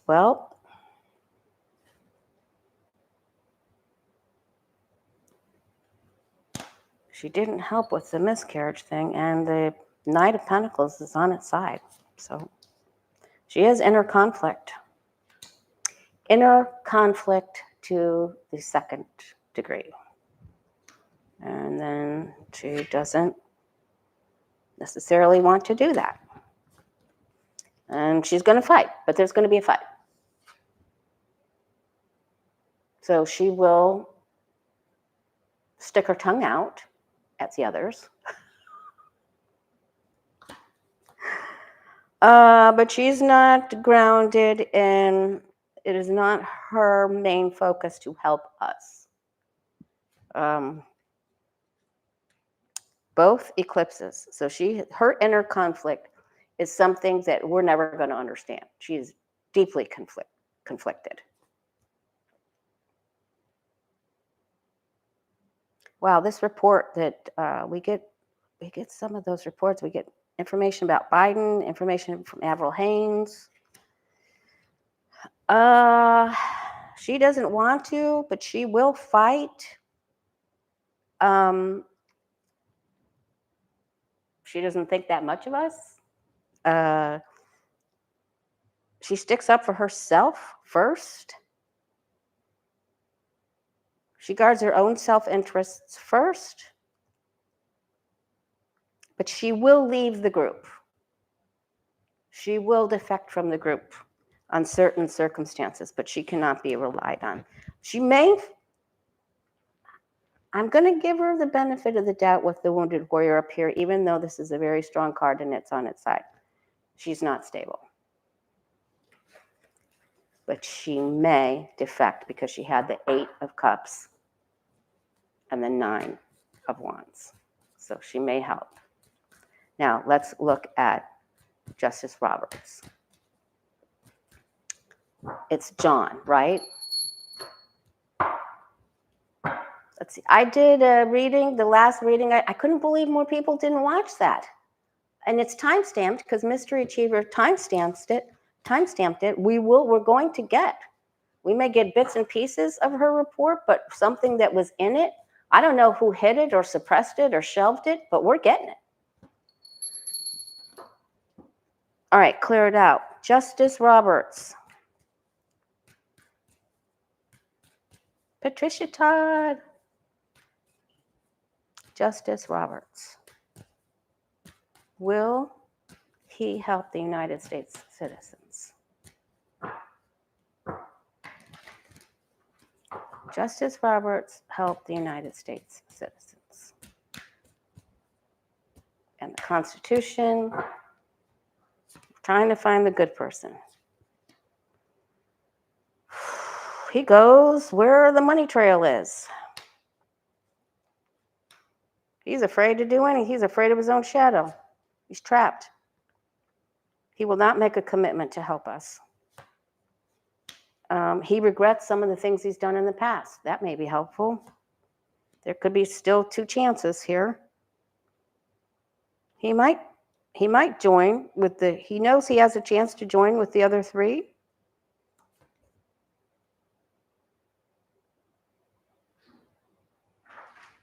Well, she didn't help with the miscarriage thing, and the Knight of Pentacles is on its side. So she has inner conflict. Inner conflict to the second degree. And then she doesn't necessarily want to do that. And she's going to fight, but there's going to be a fight. So she will stick her tongue out at the others. But she's not grounded in, it is not her main focus to help us. Both eclipses. So her inner conflict is something that we're never going to understand. She's deeply conflicted. Wow, this report that we get some of those reports. We get information about Biden, information from Avril Haines. She doesn't want to, but she will fight. She doesn't think that much of us. She sticks up for herself first. She guards her own self-interests first. But she will leave the group. She will defect from the group on certain circumstances, but she cannot be relied on. She may, I'm going to give her the benefit of the doubt with the Wounded Warrior up here, even though this is a very strong card and it's on its side. She's not stable. But she may defect because she had the 8 of Cups and the 9 of Wands. So she may help. Now, let's look at Justice Roberts. It's John, right? Let's see. I did a reading, the last reading. I couldn't believe more people didn't watch that. And it's time-stamped because Mystery Achiever time-stamped it. We're going to get. We may get bits and pieces of her report, but something that was in it, I don't know who hid it or suppressed it or shelved it, but we're getting it. All right, clear it out. Justice Roberts. Patricia Todd. Justice Roberts. Will he help the United States citizens? Justice Roberts help the United States citizens. And the Constitution, trying to find the good person. He goes where the money trail is. He's afraid to do anything. He's afraid of his own shadow. He's trapped. He will not make a commitment to help us. He regrets some of the things he's done in the past. That may be helpful. There could be still 2 chances here. He might join with he knows he has a chance to join with the other 3.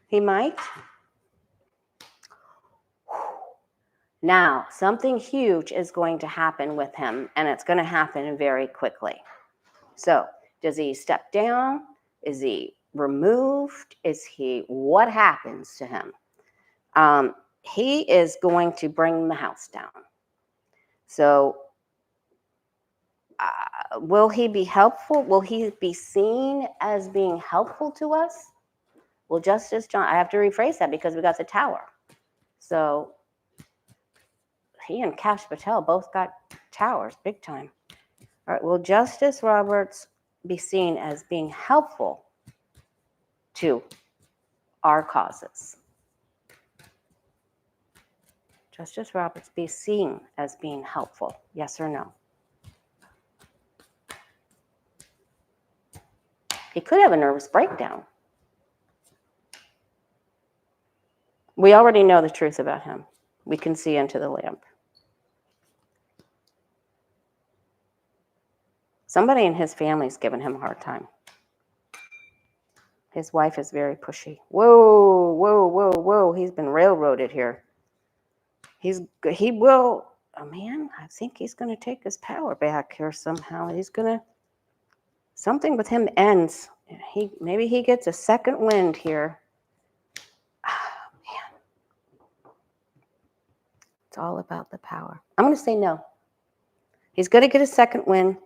He might. Now, something huge is going to happen with him, and it's going to happen very quickly. So, does he step down? Is he removed? What happens to him? He is going to bring the house down. So, will he be helpful? Will he be seen as being helpful to us? Well, Justice John, I have to rephrase that because we got the tower. So, he and Kash Patel both got towers, big time. All right, will Justice Roberts be seen as being helpful to our causes? Justice Roberts be seen as being helpful, yes or no? He could have a nervous breakdown. We already know the truth about him. We can see into the lamp. Somebody in his family's giving him a hard time. His wife is very pushy. Whoa, whoa, whoa, whoa. He's been railroaded here. He will, man, I think he's going to take his power back here somehow. Something with him ends. Maybe he gets a second wind here. Man. It's all about the power. I'm going to say no. He's going to get a second wind.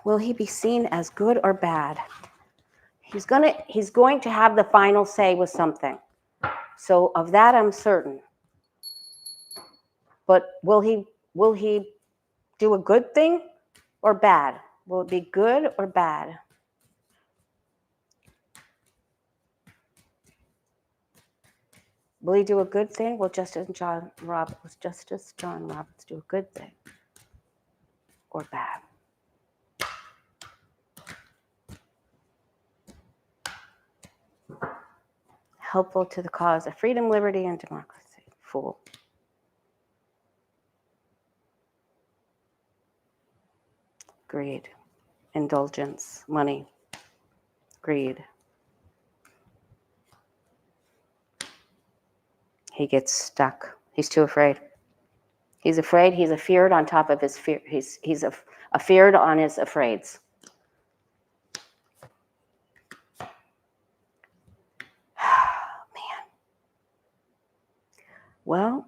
Will he be seen as good or bad? He's going to have the final say with something. So of that I'm certain. But will he do a good thing or bad? Will it be good or bad? Will he do a good thing? Will Justice John Roberts do a good thing or bad? Helpful to the cause of freedom, liberty, and democracy. Fool. Greed. Indulgence. Money. Greed. He gets stuck. He's too afraid. He's afraid. He's afeared on top of his fear. He's afeared on his afraids. Man. Well,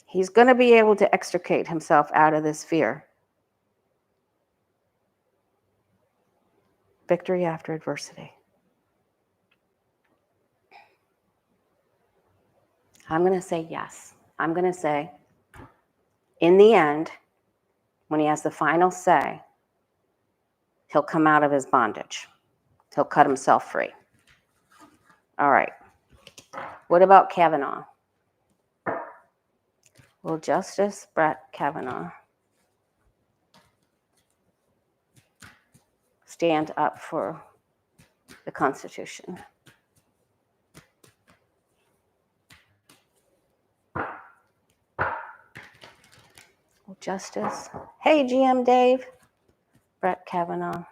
he's going to be able to extricate himself out of this fear. Victory after adversity. I'm going to say yes. I'm going to say, in the end, when he has the final say, he'll come out of his bondage. He'll cut himself free. All right. What about Kavanaugh? Will Justice Brett Kavanaugh stand up for the Constitution. Justice. Hey, GM Dave. Brett Kavanaugh.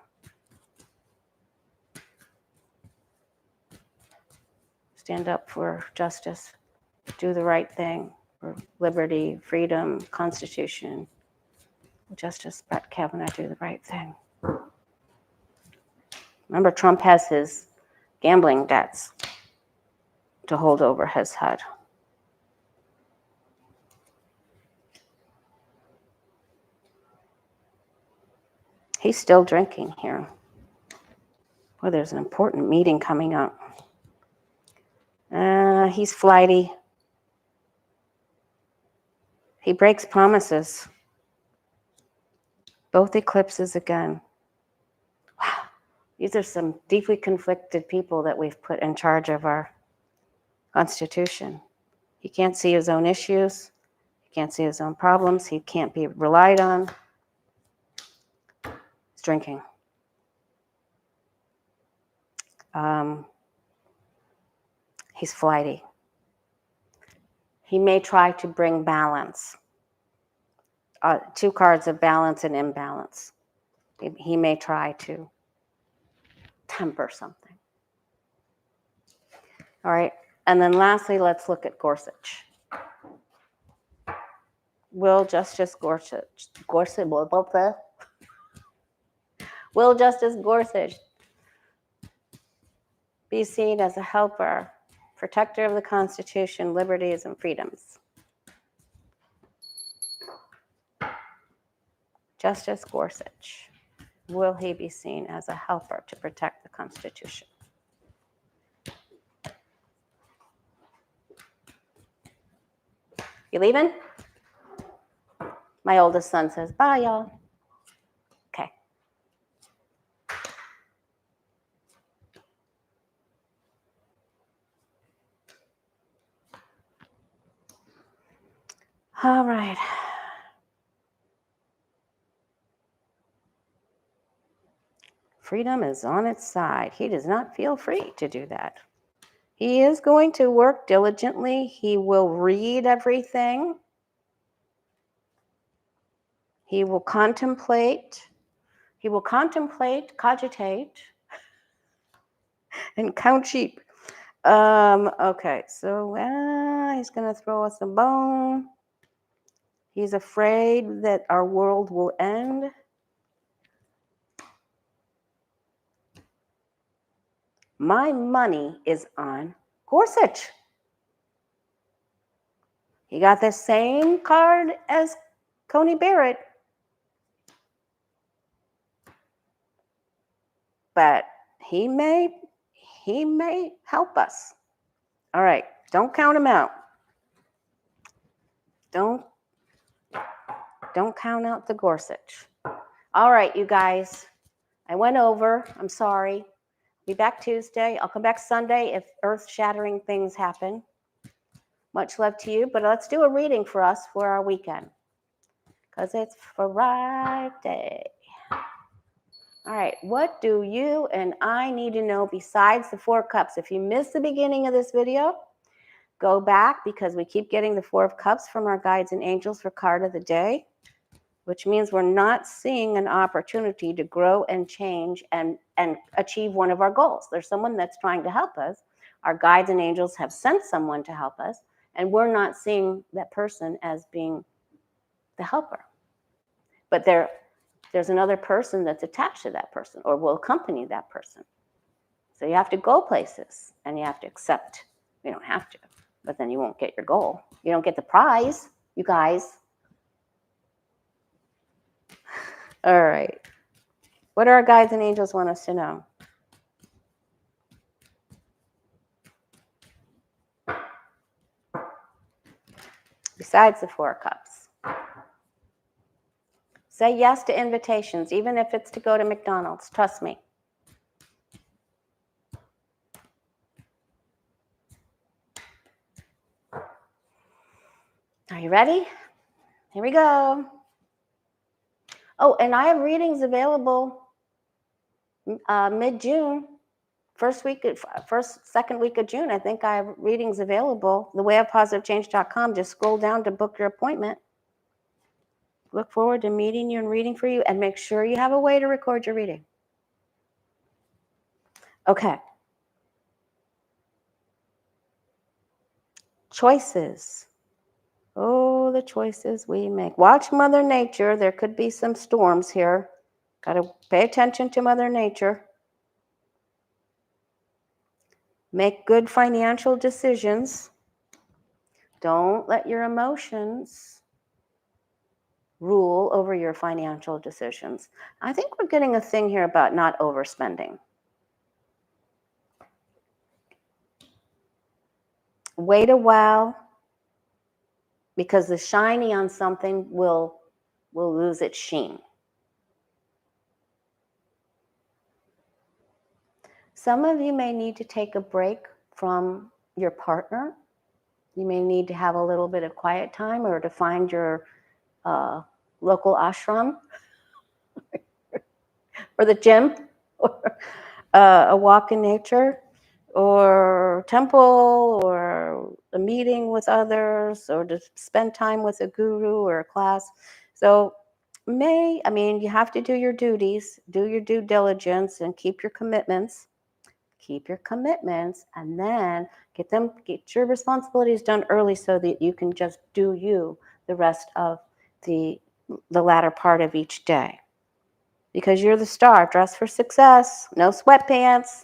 Stand up for justice. Do the right thing for liberty, freedom, Constitution. Justice Brett Kavanaugh, do the right thing. Remember, Trump has his gambling debts to hold over his head. He's still drinking here. Well, there's an important meeting coming up. He's flighty. He breaks promises. Both eclipses again. Wow. These are some deeply conflicted people that we've put in charge of our Constitution. He can't see his own issues. He can't see his own problems. He can't be relied on. He's drinking. He's flighty. He may try to bring balance. Two cards of balance and imbalance. He may try to temper something. All right. And then lastly, let's look at Gorsuch. Will Justice Gorsuch be seen as a helper, protector of the Constitution, liberties, and freedoms? Justice Gorsuch, will he be seen as a helper to protect the Constitution? You leaving? My oldest son says, bye, y'all. Okay. All right. Freedom is on its side. He does not feel free to do that. He is going to work diligently. He will read everything. He will contemplate. He will contemplate, cogitate, and count sheep. Okay, so he's going to throw us a bone. He's afraid that our world will end. My money is on Gorsuch. He got the same card as Coney Barrett. But he may help us. All right, don't count him out. Don't count out the Gorsuch. All right, you guys, I went over. I'm sorry. Be back Tuesday. I'll come back Sunday if earth-shattering things happen. Much love to you, but let's do a reading for us for our weekend because it's Friday. All right, what do you and I need to know besides the 4 cups? If you missed the beginning of this video, go back because we keep getting the 4 of cups from our guides and angels for card of the day, which means we're not seeing an opportunity to grow and change and achieve one of our goals. There's someone that's trying to help us. Our guides and angels have sent someone to help us, and we're not seeing that person as being the helper. But there's another person that's attached to that person or will accompany that person. So you have to go places and you have to accept. You don't have to, but then you won't get your goal. You don't get the prize, you guys. All right. What do our guides and angels want us to know? Besides the 4 cups. Say yes to invitations, even if it's to go to McDonald's. Trust me. Are you ready? Here we go. Oh, and I have readings available mid-June, second week of June. I think I have readings available. thewayofpositivechange.com. Just scroll down to book your appointment. Look forward to meeting you and reading for you, and make sure you have a way to record your reading. Okay. Choices. Oh, the choices we make. Watch Mother Nature. There could be some storms here. Got to pay attention to Mother Nature. Make good financial decisions. Don't let your emotions rule over your financial decisions. I think we're getting a thing here about not overspending. Wait a while, because the shiny on something will lose its sheen. Some of you may need to take a break from your partner. You may need to have a little bit of quiet time, or to find your local ashram or the gym, or a walk in nature, or temple, or a meeting with others, or to spend time with a guru or a class. So you have to do your duties, do your due diligence, and keep your commitments. Keep your commitments, and then get your responsibilities done early, so that you can just do you the rest of the latter part of each day. Because you're the star. Dress for success. No sweatpants.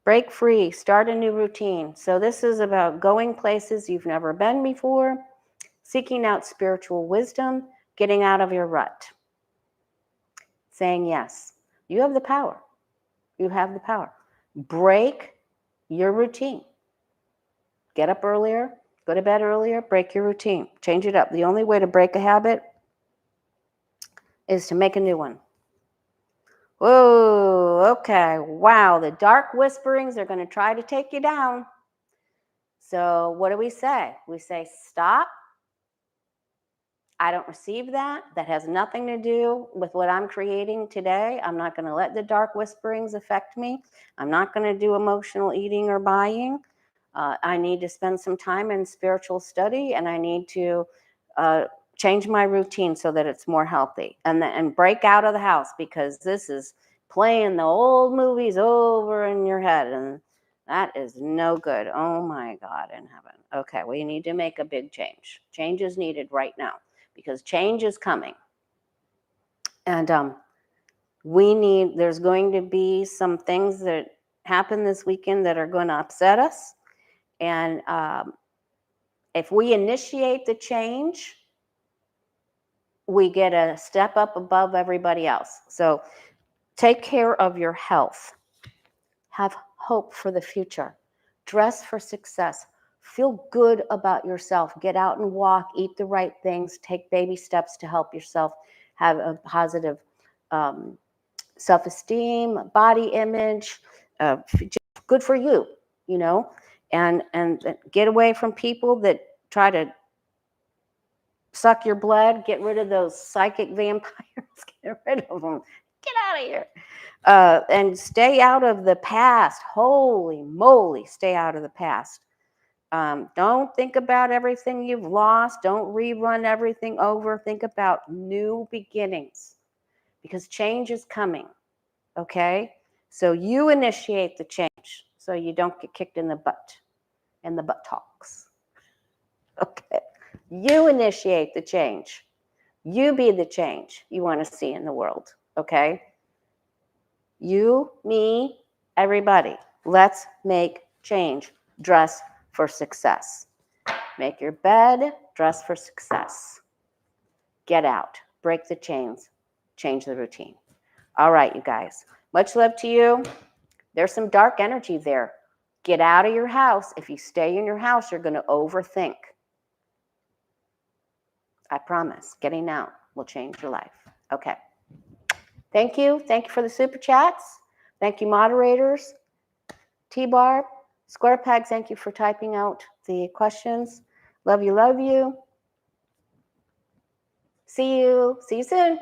Break free. Start a new routine. So this is about going places you've never been before, seeking out spiritual wisdom, getting out of your rut, saying yes. You have the power. You have the power. Break your routine. Get up earlier, go to bed earlier, break your routine. Change it up. The only way to break a habit is to make a new one. Whoa, okay, wow. The dark whisperings are going to try to take you down. So what do we say? We say, stop. I don't receive that. That has nothing to do with what I'm creating today. I'm not going to let the dark whisperings affect me. I'm not going to do emotional eating or buying. I need to spend some time in spiritual study, and I need to change my routine so that it's more healthy, and break out of the house, because this is playing the old movies over in your head, and that is no good. Oh my God in heaven. Okay, we need to make a big change. Change is needed right now, because change is coming. And there's going to be some things that happen this weekend that are going to upset us. And if we initiate the change, we get a step up above everybody else. So take care of your health. Have hope for the future. Dress for success. Feel good about yourself. Get out and walk. Eat the right things. Take baby steps to help yourself have a positive self-esteem, body image. Just good for you, and get away from people that try to suck your blood. Get rid of those psychic vampires. Get rid of them. Get out of here. And stay out of the past. Holy moly, stay out of the past. Don't think about everything you've lost. Don't rerun everything over. Think about new beginnings, because change is coming. Okay? So you initiate the change, so you don't get kicked in the butt and the buttocks. Okay? You initiate the change. You be the change you want to see in the world. Okay? You, me, everybody. Let's make change. Dress for success. Make your bed. Dress for success. Get out. Break the chains. Change the routine. All right, you guys. Much love to you. There's some dark energy there. Get out of your house. If you stay in your house, you're going to overthink. I promise. Getting out will change your life. Okay. Thank you. Thank you for the super chats. Thank you, moderators. T-Bar, Square Peg, thank you for typing out the questions. Love you, love you. See you soon.